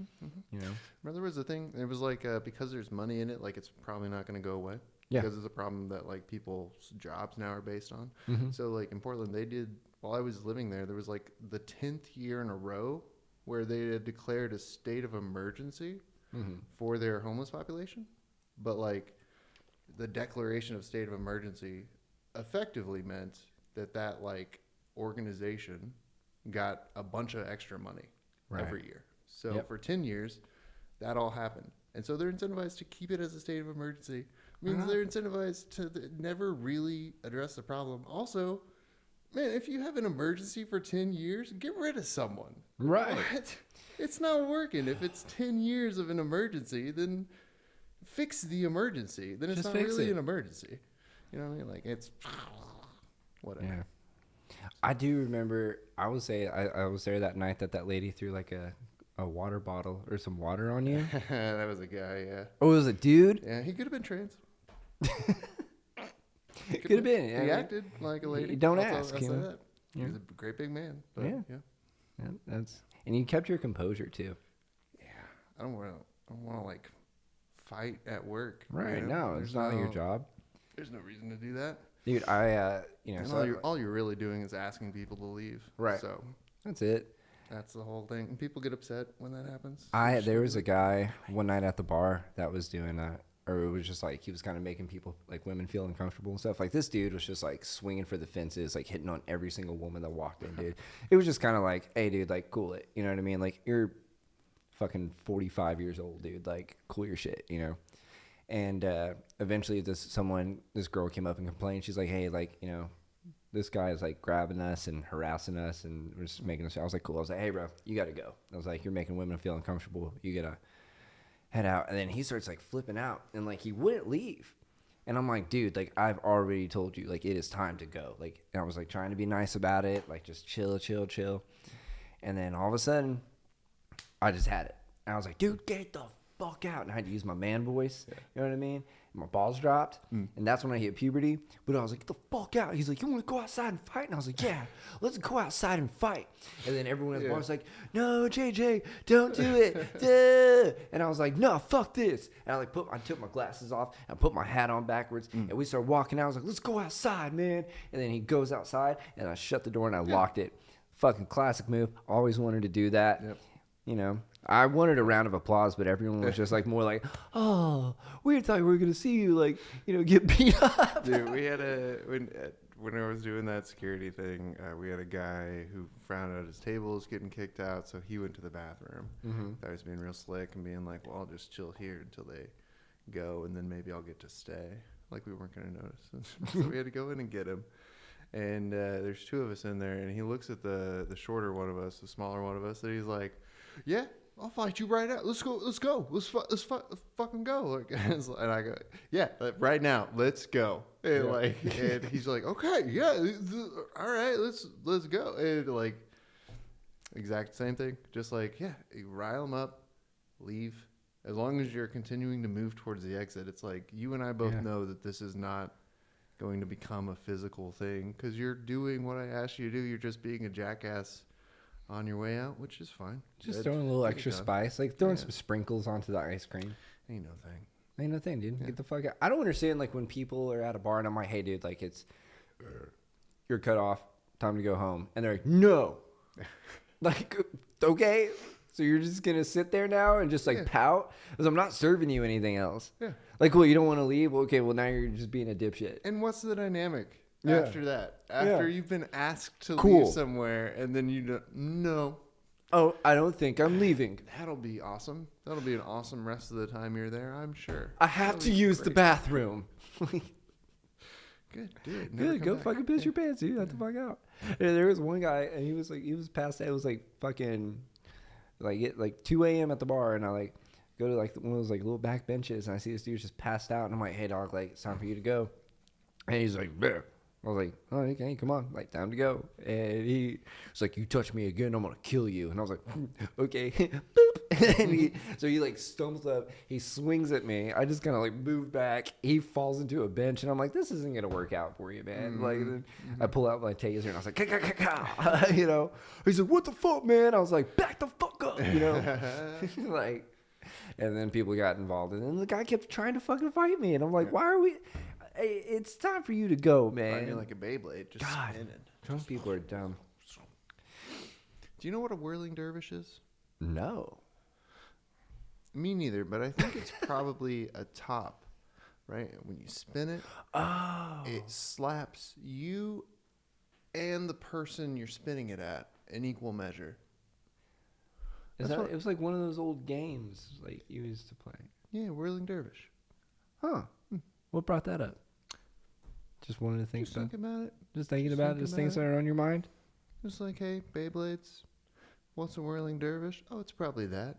know? Remember there was a thing, it was like, because there's money in it, like, it's probably not going to go away. Yeah. Because it's a problem that, like, people's jobs now are based on. So, like, in Portland, they did, while I was living there was, like, the 10th year in a row where they had declared a state of emergency for their homeless population. But, like, the declaration of state of emergency effectively meant that like organization got a bunch of extra money every year. So for 10 years, that all happened. And so they're incentivized to keep it as a state of emergency Means they're incentivized to never really address the problem. Also, man, if you have an emergency for 10 years, get rid of someone. Right. What? It's not working. If it's 10 years of an emergency, then fix the emergency. Then it's Just not fix really it. an emergency. You know what I mean? Like, it's whatever. Yeah. I do remember I was there that night that lady threw like a water bottle or some water on you. That was a guy, yeah. Oh, it was a dude? Yeah, he could have been trans. Could have been. He acted like a lady. You don't I'll ask. say that. Yeah. He's a great big man. But Yeah. Yeah, and you kept your composure too. Yeah. I don't want to like fight at work. Right. You know? No, it's not your job. There's no reason to do that. Dude, all you're really doing is asking people to leave. Right. So that's it. that's the whole thing. And people get upset when that happens. There was a guy one night at the bar that was doing that, or it was just like he was kind of making people, like women, feel uncomfortable and stuff. Like this dude was just like swinging for the fences, like hitting on every single woman that walked in, dude. It was just kind of like, hey, dude, like cool it. You know what I mean? Like you're fucking 45 years old, dude. Like cool your shit, you know? And eventually this girl came up and complained. She's like, hey, like, you know, this guy is like grabbing us and harassing us and we're just making us. I was like, cool. I was like, hey, bro, you got to go. I was like, you're making women feel uncomfortable. You got to head out. And then he starts like flipping out and like he wouldn't leave. And I'm like, dude, like I've already told you, like it is time to go. Like, and I was like trying to be nice about it, like just chill. And then all of a sudden, I just had it. And I was like, dude, get the fuck out. And I had to use my man voice. Yeah. You know what I mean? And my balls dropped. And that's when I hit puberty. But I was like, get the fuck out. He's like, you want to go outside and fight? And I was like, yeah, let's go outside and fight. And then everyone at the bar was like, no, JJ, don't do it. Duh. And I was like, no, fuck this. And I took my glasses off and put my hat on backwards. And we started walking out. I was like, let's go outside, man. And then he goes outside and I shut the door and I locked it. Fucking classic move. Always wanted to do that. Yep. You know, I wanted a round of applause, but everyone was just like more like, oh, we thought we were going to see you, like, you know, get beat up. Dude, we had when I was doing that security thing, we had a guy who found out his table was getting kicked out, so he went to the bathroom. I was being real slick and being like, well, I'll just chill here until they go, and then maybe I'll get to stay. Like, we weren't going to notice. So we had to go in and get him. And there's two of us in there, and he looks at the shorter one of us, the smaller one of us, and he's like, yeah, I'll fight you right now. Let's go. Let's fucking go. Like, and I go, yeah, right now. Let's go. And and he's like, okay, yeah, all right, let's go. And like, exact same thing. Just like, yeah, you rile them up, leave. As long as you're continuing to move towards the exit, it's like you and I both know that this is not going to become a physical thing because you're doing what I asked you to do. You're just being a jackass on your way out, which is fine. Just throwing a little extra spice, like throwing some sprinkles onto the ice cream. Ain't no thing, dude. Yeah. Get the fuck out. I don't understand, like, when people are at a bar and I'm like, hey, dude, like, you're cut off, time to go home. And they're like, no. Like, okay, so you're just going to sit there now and just, like, pout? Because I'm not serving you anything else. Yeah. Like, well, you don't want to leave? Well, okay, well, now you're just being a dipshit. And what's the dynamic? After that, after you've been asked to leave somewhere and then you don't, no. Oh, I don't think I'm leaving. That'll be awesome. That'll be an awesome rest of the time you're there, I'm sure. I have to use the bathroom. Good, dude. Good, go fucking piss your pants, dude. Get the fuck out. And there was one guy, and he was past. It was like fucking, like 2 a.m. at the bar, and I like go to like one of those like little back benches, and I see this dude just passed out, and I'm like, hey dog, like it's time for you to go. And he's like, bleh. I was like, oh, okay, come on, like time to go. And he's like, you touch me again, I'm gonna kill you. And I was like, okay, boop. And so he like stumbles up, he swings at me. I just kind of like move back. He falls into a bench, and I'm like, this isn't gonna work out for you, man. Like, then I pull out my taser, and I was like, ka. You know. He's like, what the fuck, man? I was like, back the fuck up, you know. Like, and then people got involved, and then the guy kept trying to fucking fight me, and I'm like, why are we? It's time for you to go, man. Fighting like a Beyblade, just spinning. Some people are dumb. Do you know what a whirling dervish is? No. Me neither, but I think it's probably a top, right? When you spin it, it slaps you and the person you're spinning it at in equal measure. It was like one of those old games like you used to play. Yeah, whirling dervish. Huh. What brought that up? Just wanted to think Just thinking about it. Just thinking about it. Just things that are on your mind. Just like, hey, Beyblades. What's a whirling dervish? Oh, it's probably that.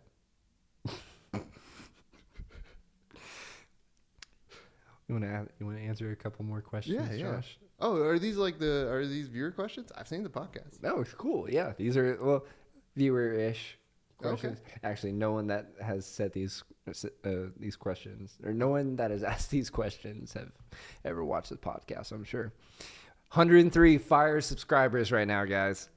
You want to answer a couple more questions, Josh? Oh, are these viewer questions? I've seen the podcast. No, it's cool. Yeah, these are viewer-ish questions. Okay. Actually, no one that has said these questions, or no one that has asked these questions, have ever watched the podcast. I'm sure. 103 fire subscribers right now, guys.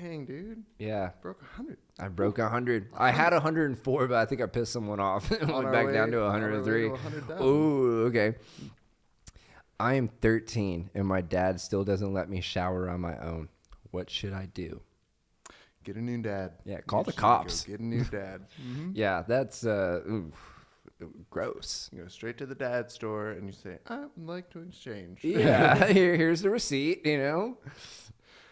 Dang, dude. Yeah. Broke 100. I broke 100. I had 104, but I think I pissed someone off. It went back down to 103. Ooh, okay. I am 13, and my dad still doesn't let me shower on my own. What should I do? Get a new dad. Yeah, call the cops. Get a new dad. Mm-hmm. Yeah, that's gross. You go straight to the dad store, and you say, I would like to exchange. Yeah, here's the receipt, you know.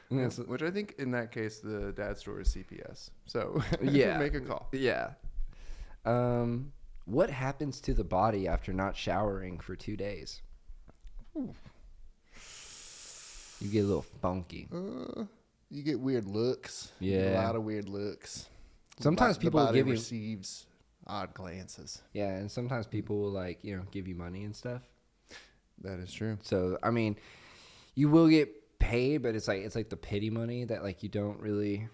Yeah, which I think in that case, the dad store is CPS. So yeah, make a call. Yeah. What happens to the body after not showering for 2 days? Ooh. You get a little funky. You get weird looks. Yeah. A lot of weird looks. Sometimes people the body give you receives odd glances. Yeah, and sometimes people will give you money and stuff. That is true. So I mean, you will get paid, but it's like the pity money that you don't really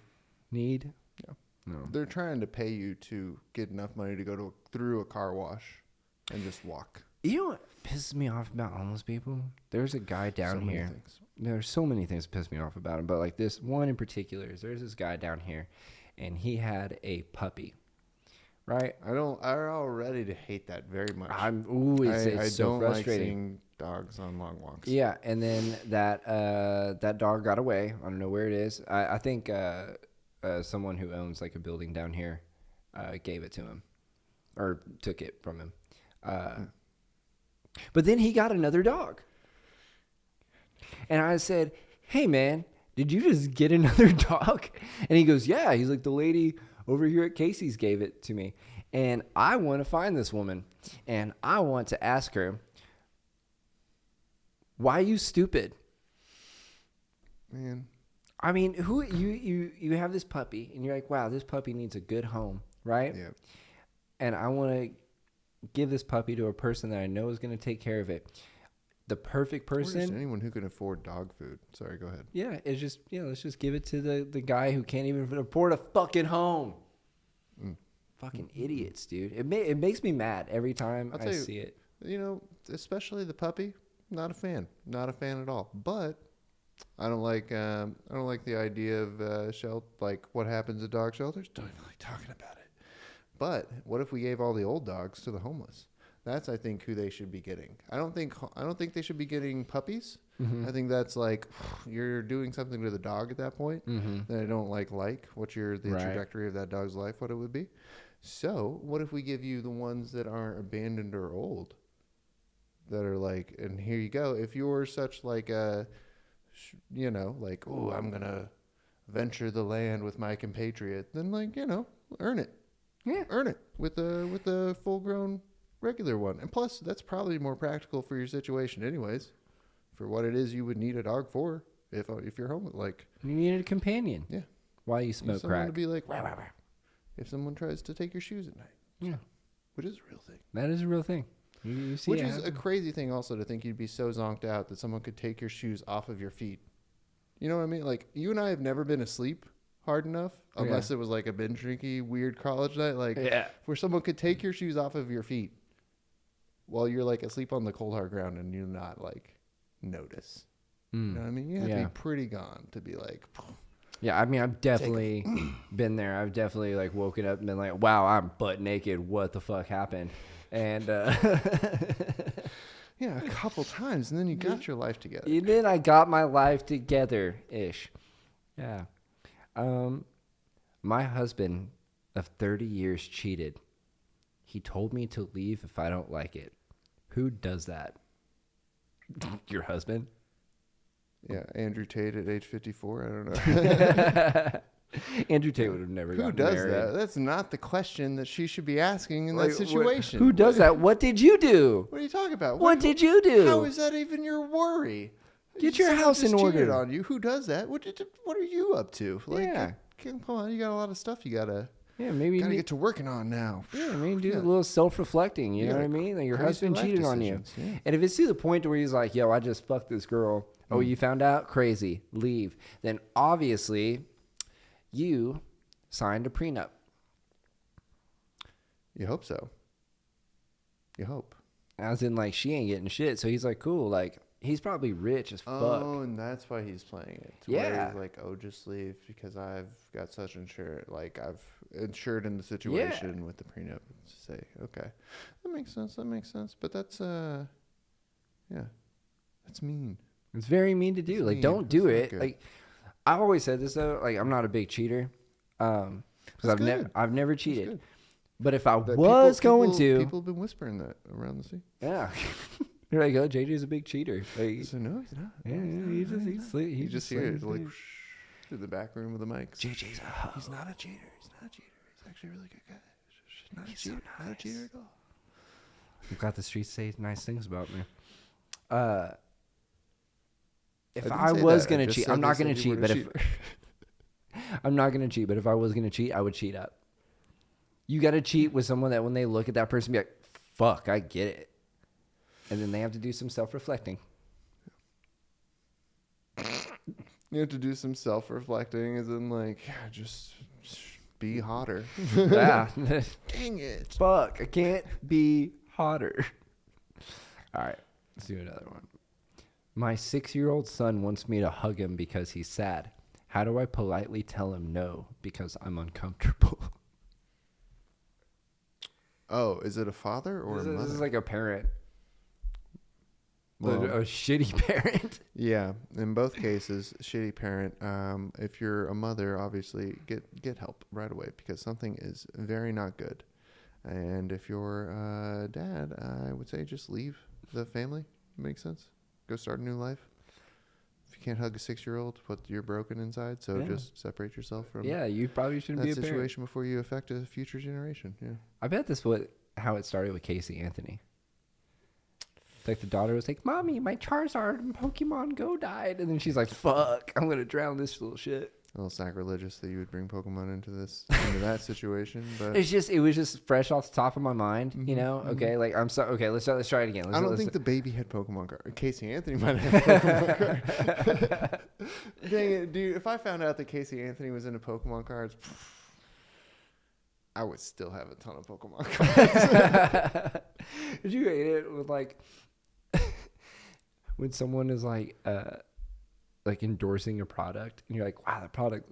need. Yeah. No. They're trying to pay you to get enough money to go through a car wash and just walk. You know what pisses me off about homeless people? There's a guy down here. There's so many things that piss me off about him, but this one in particular is there's this guy down here, and he had a puppy, right? I already to hate that very much. I so don't frustrating. Like seeing dogs on long walks. Yeah, and then that dog got away. I don't know where it is. I think someone who owns a building down here gave it to him, or took it from him. But then he got another dog. And I said, hey, man, did you just get another dog? And he goes, yeah. He's like, the lady over here at Casey's gave it to me. And I want to find this woman. And I want to ask her, why are you stupid? Man. I mean, who you have this puppy, and you're like, wow, this puppy needs a good home, right? Yeah. And I want to give this puppy to a person that I know is going to take care of it. The perfect person. Or just anyone who can afford dog food. Sorry, go ahead. Yeah, it's just let's just give it to the guy who can't even afford a fucking home. Fucking idiots, dude. It makes me mad every time I see it. You know, especially the puppy. Not a fan at all. But I don't like the idea of what happens at dog shelters. Don't even like talking about it. But what if we gave all the old dogs to the homeless? That's, I think, who they should be getting. I don't think they should be getting puppies. Mm-hmm. I think that's you're doing something to the dog at that point that I don't like. What's the trajectory of that dog's life? What it would be. So what if we give you the ones that aren't abandoned or old? That are and here you go. If you're such I'm gonna venture the land with my compatriot, then earn it. Yeah, earn it with a full-grown regular one. And plus, that's probably more practical for your situation anyways, for what it is you would need a dog for if you're home. You needed a companion. Yeah. While you smoke crack. To be wah, wah, wah. If someone tries to take your shoes at night. Yeah. Which is a real thing. That is a real thing. You see, which is a crazy thing also to think you'd be so zonked out that someone could take your shoes off of your feet. You know what I mean? You and I have never been asleep hard enough, unless it was a binge drinky weird college night, where someone could take your shoes off of your feet while you're asleep on the cold hard ground and you not notice. You know what I mean? You have to be pretty gone to be yeah, I mean, I've definitely been there. I've definitely woken up and been wow, I'm butt naked. What the fuck happened? And yeah, a couple times, and then you got your life together. And then I got my life together ish. Yeah. My husband of 30 years cheated. He told me to leave if I don't like it. Who does that? Your husband? Yeah, Andrew Tate at age 54. I don't know. Andrew Tate would have never gotten married. Who does that? That's not the question that she should be asking in that situation. Who does that? What did you do? What are you talking about? What did you do? How is that even your worry? Get your house in order. Cheated on you. Who does that? What are you up to? Like, yeah. Come on, you got a lot of stuff you gotta. Yeah, maybe gotta get to working on now. Yeah, maybe do a little self-reflecting. You know what I mean? Like your husband cheated on you, and if it's to the point where he's like, "Yo, I just fucked this girl." Oh, you found out? Crazy. Leave. Then obviously, you signed a prenup. You hope so. You hope. As in, like, she ain't getting shit. So he's like, cool. Like, he's probably rich as fuck. Oh, and that's why he's playing it. Yeah. He's like, oh, just leave because I've got such insurance. Like, I've insured in the situation with the prenup. To say, okay, that makes sense. But that's, that's mean. It's very mean to do. It's like, don't do it. Good. Like, I've always said this though. Like, I'm not a big cheater, because I've never cheated. But if I was going to, people have been whispering that around the sea. Yeah, they're like, oh, JJ's a big cheater. Like, so no, he's not. Yeah, he just hear it like through the back room with the mics. JJ's a hoe. He's not a cheater. He's actually a really good guy. Not a cheater. So nice. Not a cheater at all. You've got the streets say nice things about me. If I was going to cheat, I'm not going to cheat, but if I'm not going to cheat, but if I was going to cheat, I would cheat up. You got to cheat with someone that when they look at that person, be like, fuck, I get it. And then they have to do some self-reflecting. You have to do some self-reflecting as in like, just be hotter. Yeah. Dang it. Fuck, I can't be hotter. All right, let's do another one. My 6-year-old son wants me to hug him because he's sad. How do I politely tell him no because I'm uncomfortable? Oh, is it a father or a mother? This is like a parent. Well, a shitty parent. Yeah, in both cases, shitty parent. If you're a mother, obviously get help right away because something is very not good. And if you're a dad, I would say just leave the family. Makes sense. Go start a new life. If you can't hug a 6-year-old, you're broken inside. So just separate yourself from. Yeah, you probably shouldn't be a situation parent. Before you affect a future generation. Yeah, I bet this was how it started with Casey Anthony. Like the daughter was like, "Mommy, my Charizard in Pokemon Go died," and then she's like, "Fuck, I'm gonna drown this little shit." A little sacrilegious that you would bring Pokemon into that situation, but it was just fresh off the top of my mind, you know. Mm-hmm. Okay, like I'm sorry. Okay, let's try it again. I don't think the baby had Pokemon card. Casey Anthony might have Pokemon card. Dang it, dude! If I found out that Casey Anthony was into Pokemon cards, I would still have a ton of Pokemon cards. Did you hate it with like when someone is like endorsing a product and you're like, wow, that product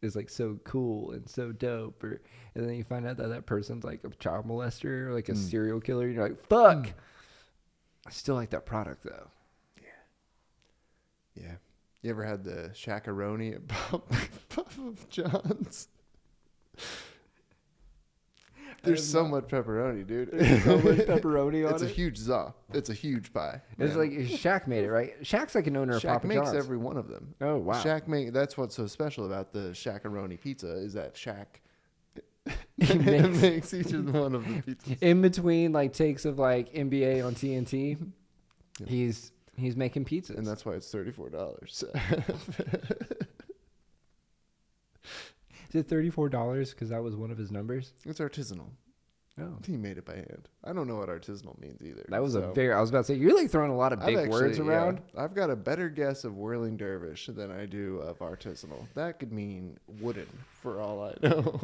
is like so cool and so dope, and then you find out that person's like a child molester or like a serial killer, and you're like, fuck, I still like that product though. Yeah. You ever had the Shaq-a-roni at Papa John's? There's so much pepperoni, dude. There's so much pepperoni on it. It's a huge za. It's a huge pie. It's like Shaq made it, right? Shaq's like an owner of Papa John's. Shaq makes every one of them. Oh, wow. That's what's so special about the Shaq-a-roni pizza is that Shaq makes each one of the pizzas. In between like takes of like NBA on TNT, he's making pizzas. And that's why it's $34. Is it $34 because that was one of his numbers? It's artisanal. Oh. He made it by hand. I don't know what artisanal means either. That was I was about to say, you're like throwing a lot of big words around. Yeah, I've got a better guess of whirling dervish than I do of artisanal. That could mean wooden for all I know.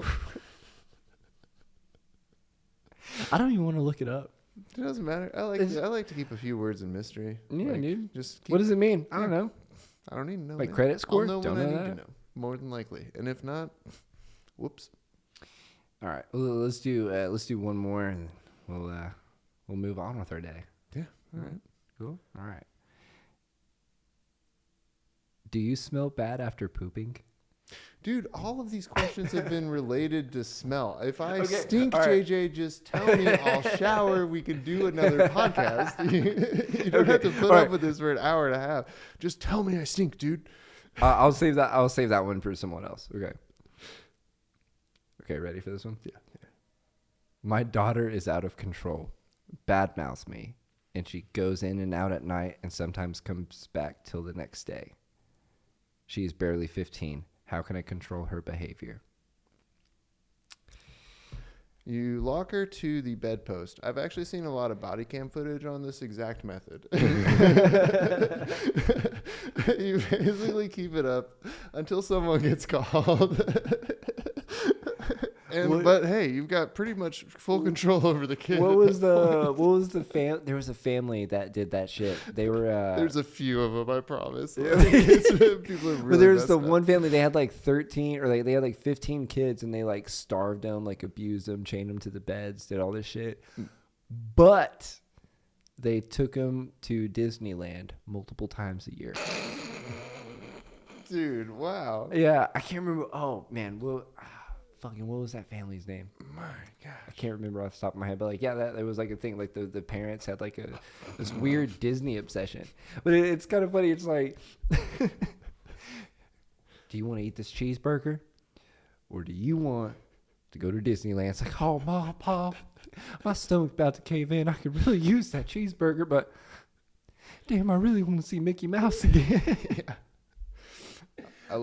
I don't even want to look it up. It doesn't matter. I like to keep a few words in mystery. Yeah, like, dude. What does it mean? I don't know. I don't even know. Like credit score? I'll know don't when know I that. need to know. More than likely. And if not, whoops. All right. Well, let's do one more and we'll move on with our day. Yeah. All right. Cool. All right. Do you smell bad after pooping? Dude, all of these questions have been related to smell. If I stink, right. JJ, just tell me. I'll shower. We can do another podcast. You don't have to put up with this for an hour and a half. Just tell me I stink, dude. I'll save that one for someone else. Okay. Okay, ready for this one? Yeah. My daughter is out of control, badmouths me, and she goes in and out at night and sometimes comes back till the next day. She is barely 15. How can I control her behavior? You lock her to the bedpost. I've actually seen a lot of body cam footage on this exact method. You basically keep it up until someone gets called. But hey, you've got pretty much full control over the kid. There was a family that did that shit. They were There's a few of them, I promise. Yeah. People are really but there's the messed up. one family, they had like 13 or like they had like 15 kids, and they like starved them, like abused them, chained them to the beds, did all this shit. But they took them to Disneyland multiple times a year. Dude, wow. Yeah, I can't remember. Oh man, what was that family's name? My gosh. I can't remember off the top of my head, but like, yeah, that was like a thing. Like the parents had like this weird Disney obsession. But it's kind of funny. It's like, do you want to eat this cheeseburger, or do you want to go to Disneyland? It's like, oh, Mom, Pop, my stomach's about to cave in. I could really use that cheeseburger, but damn, I really want to see Mickey Mouse again. Yeah. I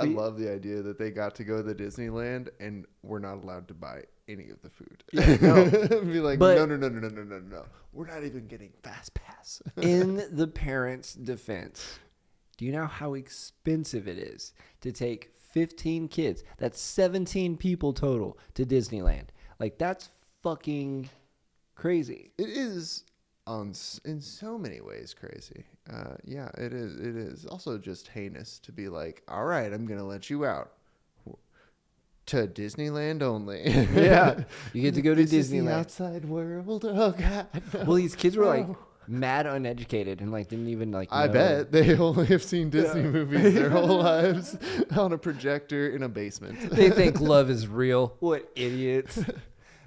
love the idea that they got to go to Disneyland and we're not allowed to buy any of the food. Yeah, no. Be like, But- no. We're not even getting fast pass. In the parents' defense, do you know how expensive it is to take 15 kids, that's 17 people total, to Disneyland? Like, that's fucking crazy. It is in so many ways crazy. Yeah, it is. It is also just heinous to be like, all right, I'm going to let you out to Disneyland only. Yeah. You get to go to This is the Disneyland. outside world. Oh, God. No. Well, these kids were like No. mad uneducated and like didn't even like I know. bet they only have seen Disney movies their whole lives on a projector in a basement. They think love is real. What idiots.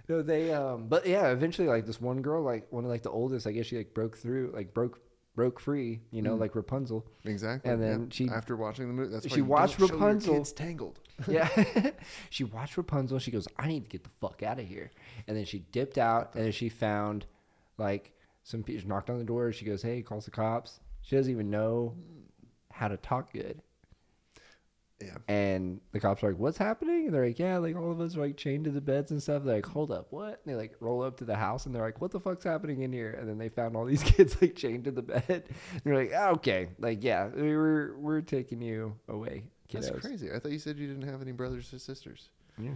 No, they but yeah, eventually like this one girl, like one of like the oldest, I guess she like broke free, you know, like Rapunzel. Exactly. And then yeah. she after watching the movie, that's why she you watched don't show your Rapunzel. kids Tangled. Yeah. She watched Rapunzel. She goes, I need to get the fuck out of here. And then she dipped out, and then she found like some people knocked on the door. She goes, hey, calls the cops. She doesn't even know how to talk good. Yeah. And the cops are like, what's happening? And they're like, yeah, like all of us are like chained to the beds and stuff. They're like, hold up, what? And they like roll up to the house and they're like, what the fuck's happening in here? And then they found all these kids like chained to the bed. And they're like, okay, like, yeah, we're taking you away, kiddos. That's crazy. I thought you said you didn't have any brothers or sisters. Yeah.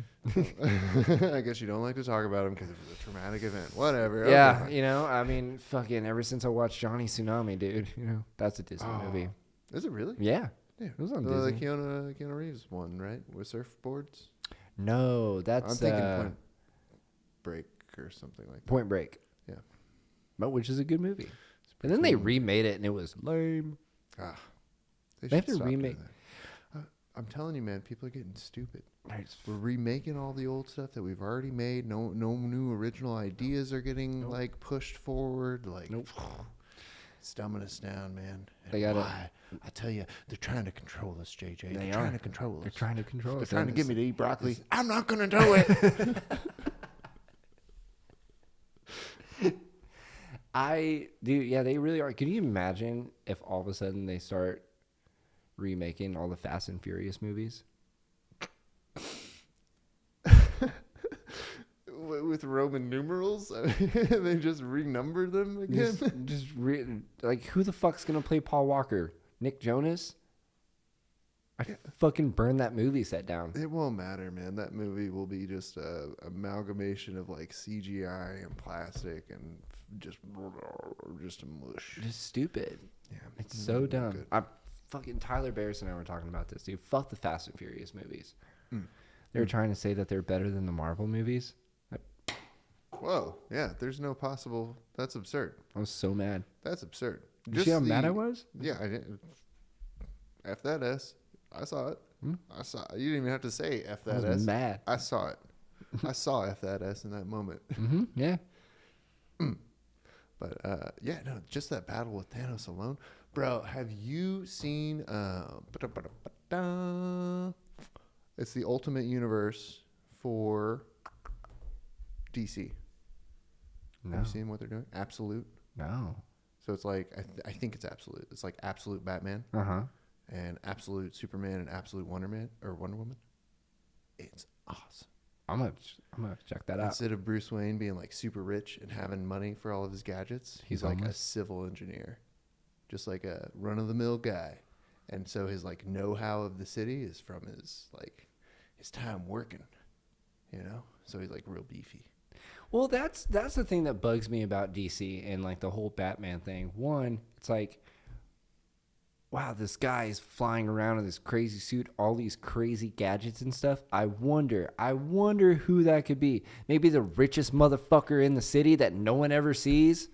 I guess you don't like to talk about them because it was a traumatic event. Whatever. Yeah, Okay. you know, I mean, fucking ever since I watched Johnny Tsunami, dude, you know, that's a Disney movie. Is it really? Yeah. Yeah. It was on The Disney. Keanu Reeves one, right? With surfboards? No, that's I'm thinking Point Break or something like that. Point Break. Yeah. But which is a good movie. It's And pretty then they cool. remade it and it was lame. They They have should to stop doing remake- that. I'm telling you, man, people are getting stupid. We're remaking all the old stuff that we've already made. No new original ideas are getting like pushed forward. Like, Nope. it's dumbing us down, man. And They gotta- why? I tell you, they're trying to control us, JJ. They They're are. trying to control us. They're trying to control They're us. trying to and get me it's- to eat broccoli. I'm not going to do it. Yeah, they really are. Can you imagine if all of a sudden they start remaking all the Fast and Furious movies? With Roman numerals? They just renumber them again? Like, who the fuck's gonna play Paul Walker? Nick Jonas? I fucking burn that movie set down. It won't matter, man. That movie will be just a amalgamation of like CGI and plastic and just a mush. Just stupid. Yeah, It's so dumb. good. I'm fucking Tyler Barris and I were talking about this, dude. Fuck the Fast and Furious movies. They were trying to say that they're better than the Marvel movies. Whoa, yeah. There's no possible. That's absurd. I was so mad. That's absurd. You see how mad I was? Yeah, I did. F that S. I saw it. I saw. You didn't even have to say F I that was S. mad. I saw it. I saw F that S in that moment. Yeah. But yeah, no, just that battle with Thanos alone, bro. Have you seen? It's the Ultimate Universe for DC. No. Have you seen what they're doing? Absolute. No. So it's like I think it's Absolute. It's like Absolute Batman and Absolute Superman and Absolute Wonder Woman. It's awesome. I'm gonna check that out. Instead of Bruce Wayne being like super rich and having money for all of his gadgets, he's like a civil engineer, just like a run of the mill guy. And so his like know-how of the city is from his time working, you know. So he's like real beefy. Well, that's the thing that bugs me about DC and like the whole Batman thing. One, it's like, wow, this guy is flying around in this crazy suit, all these crazy gadgets and stuff. I wonder who that could be. Maybe the richest motherfucker in the city that no one ever sees.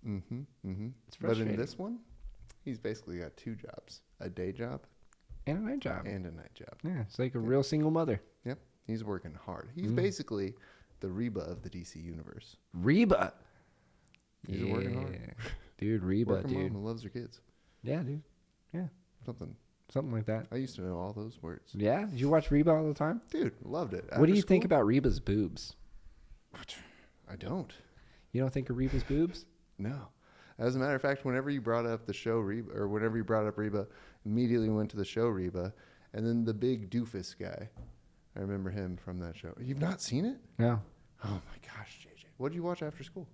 It's But in this one, he's basically got two jobs: a day job and a night job. Yeah, it's like a real single mother. Yep, he's working hard. He's basically the Reba of the DC universe. Reba. He's working hard. Dude, Reba, working dude. mom who loves her kids. Yeah, dude. Yeah. Something like that. I used to know all those words. Yeah? Did you watch Reba all the time? Dude, loved it. What do you think about Reba's boobs? I don't. You don't think of Reba's boobs? No. As a matter of fact, whenever you brought up the show Reba, or whenever you brought up Reba, immediately went to the show Reba, and then the big doofus guy. I remember him from that show. You've not seen it? No. Oh my gosh, JJ. What did you watch after school?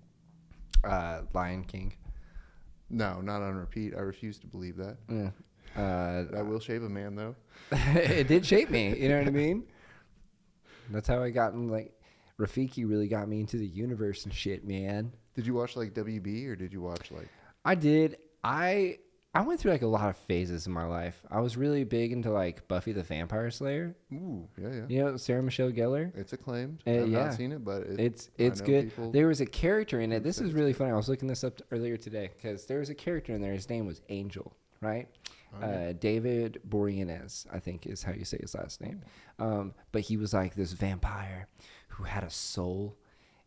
Lion King. No, not on repeat. I refuse to believe that. Yeah. That will shape a man, though. It did shape me. You know what I mean? That's how I got in, like, Rafiki really got me into the universe and shit, man. Did you watch, like, WB, or did you watch, like... I did. I went through, like, a lot of phases in my life. I was really big into, like, Buffy the Vampire Slayer. Ooh, yeah. You know, Sarah Michelle Gellar? It's acclaimed. I've not seen it, but it's good. There was a character in it. This is really funny. I was looking this up earlier today because there was a character in there. His name was Angel, right? David Boreanaz, I think is how you say his last name. But he was like this vampire who had a soul,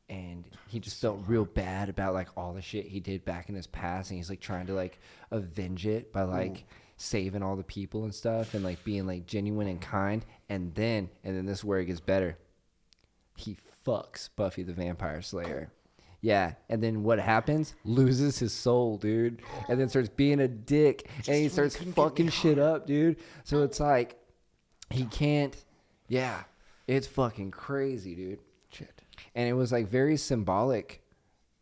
and he just felt real bad about like all the shit he did back in his past, and he's like trying to like avenge it by like saving all the people and stuff, and like being like genuine and kind. And then this is where it gets better. He fucks Buffy the Vampire Slayer. Yeah, and then what happens? Loses his soul, dude. And then starts being a dick, and he starts fucking shit up, dude. So it's like, he can't, yeah, it's fucking crazy, dude. Shit. And it was like very symbolic,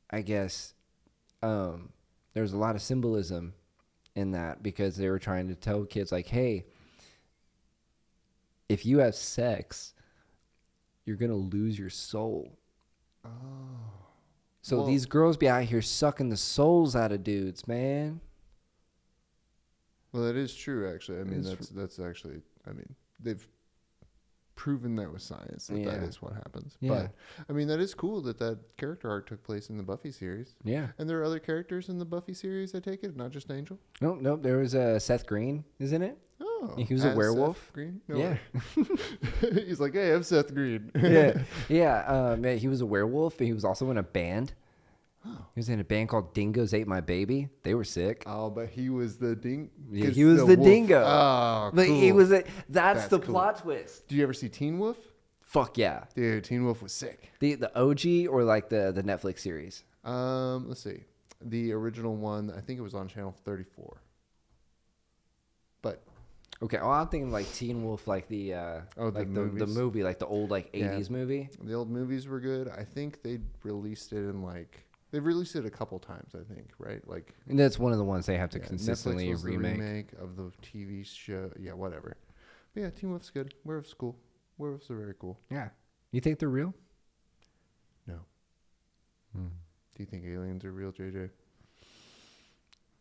I guess. There's a lot of symbolism in that because they were trying to tell kids like, hey, if you have sex, you're going to lose your soul. Oh. So these girls be out here sucking the souls out of dudes, man. Well, that is true, actually. I mean, that's actually, I mean, they've proven that with science that is what happens. Yeah. But, I mean, that is cool that character arc took place in the Buffy series. Yeah. And there are other characters in the Buffy series, I take it, not just Angel? Nope. There was Seth Green, isn't it? Oh. He was a werewolf. Seth Green? No yeah. He's like, hey, I'm Seth Green. Yeah. He was a werewolf, but he was also in a band. Oh. He was in a band called Dingoes Ate My Baby. They were sick. Oh, but he was the Yeah, he was the dingo. Oh, but cool. He was that's the cool plot twist. Did you ever see Teen Wolf? Fuck yeah. Dude, Teen Wolf was sick. The OG or like the Netflix series? Let's see. The original one, I think it was on channel 34. But okay, well, I'm thinking like Teen Wolf, like the the movie, like the old like 80s movie. The old movies were good. I think they released it in they've released it a couple times, I think, right? Like, and that's one of the ones they have to consistently Netflix was remake. The remake of the TV show. Yeah, whatever. But yeah, Teen Wolf's good. Werewolf's cool. Werewolves are very cool. Yeah. You think they're real? No. Do you think aliens are real, JJ?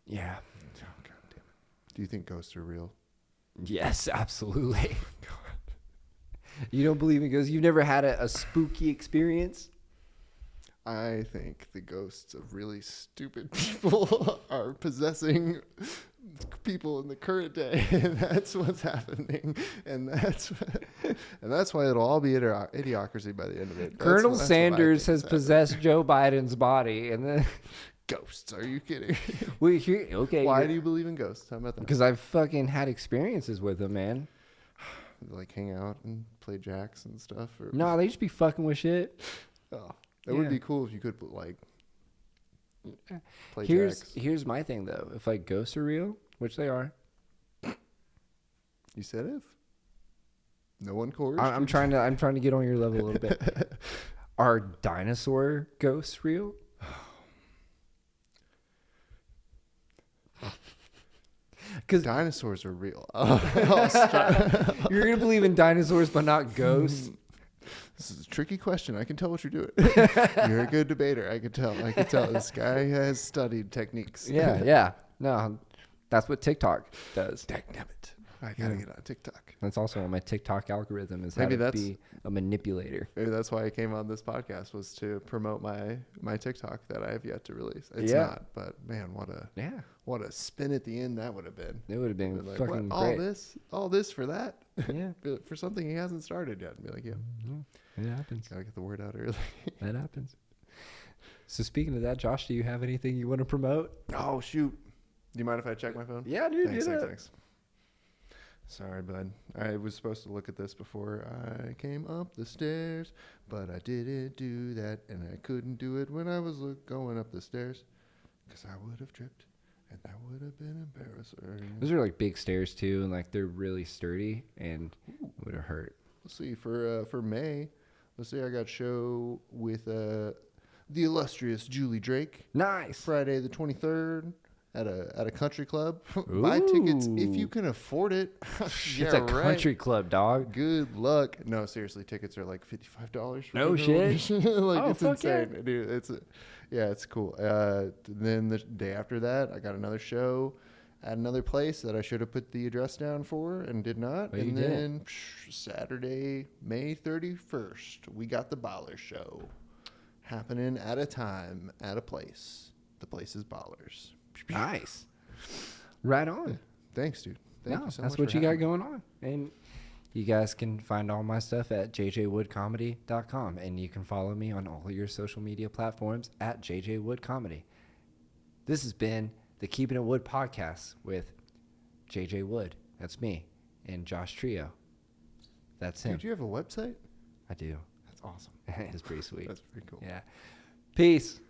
Yeah. Oh, God damn it. Do you think ghosts are real? Yes, absolutely. God. You don't believe in ghosts? You've never had a spooky experience? I think the ghosts of really stupid people are possessing people in the current day, and that's what's happening, and that's why it'll all be idiocracy by the end of it. Colonel Sanders has possessed Joe Biden's body, and then ghosts. Are you kidding? Okay. Why do you believe in ghosts? How about that? Because I've fucking had experiences with them, man. like hang out and play jacks and stuff? Or? No, they just be fucking with shit. Oh, that would be cool if you could like play Here's jacks. Here's my thing though. If like ghosts are real, which they are. You said if. No one coerced. I'm trying to get on your level a little bit. Are dinosaur ghosts real? Because dinosaurs are real. You're gonna believe in dinosaurs but not ghosts? This is a tricky question. I can tell what you're doing. You're a good debater. I can tell. This guy has studied techniques. Yeah. No, that's what TikTok does. Dagnabbit. I gotta get on TikTok. That's also on my TikTok algorithm is Maybe how to be a manipulator. Maybe that's why I came on this podcast, was to promote my TikTok that I have yet to release. It's not, but man, what a spin at the end that would have been. It would have been like, fucking what, great. all this for that? Yeah. For something he hasn't started yet. And be like, It happens. Gotta get the word out early. That happens. So speaking of that, Josh, do you have anything you want to promote? Oh shoot. Do you mind if I check my phone? Yeah, dude. Thanks. Sorry, bud. I was supposed to look at this before I came up the stairs, but I didn't do that, and I couldn't do it when I was going up the stairs, because I would have tripped, and that would have been embarrassing. Those are like big stairs too, and like they're really sturdy, and would have hurt. Let's see, for May, let's see, I got a show with the illustrious Julie Drake. Nice. Friday the 23rd. At a country club. Buy tickets if you can afford it. It's a country club, dog. Good luck. No, seriously, tickets are like $55. No shit. It's insane, yeah. Dude. It's cool. Then the day after that, I got another show at another place that I should have put the address down for and did not. Well, and then Saturday, May 31st, we got the Baller Show happening at a time at a place. The place is Ballers. Nice. Right on. Yeah. Thanks, dude. Thank you so that's much. what you got going on. And you guys can find all my stuff at jjwoodcomedy.com. And you can follow me on all your social media platforms at jjwoodcomedy. This has been the Keeping It Wood podcast with JJ Wood. That's me. And Josh Trillo. That's him. Dude, do you have a website? I do. That's awesome. It's pretty sweet. That's pretty cool. Yeah. Peace.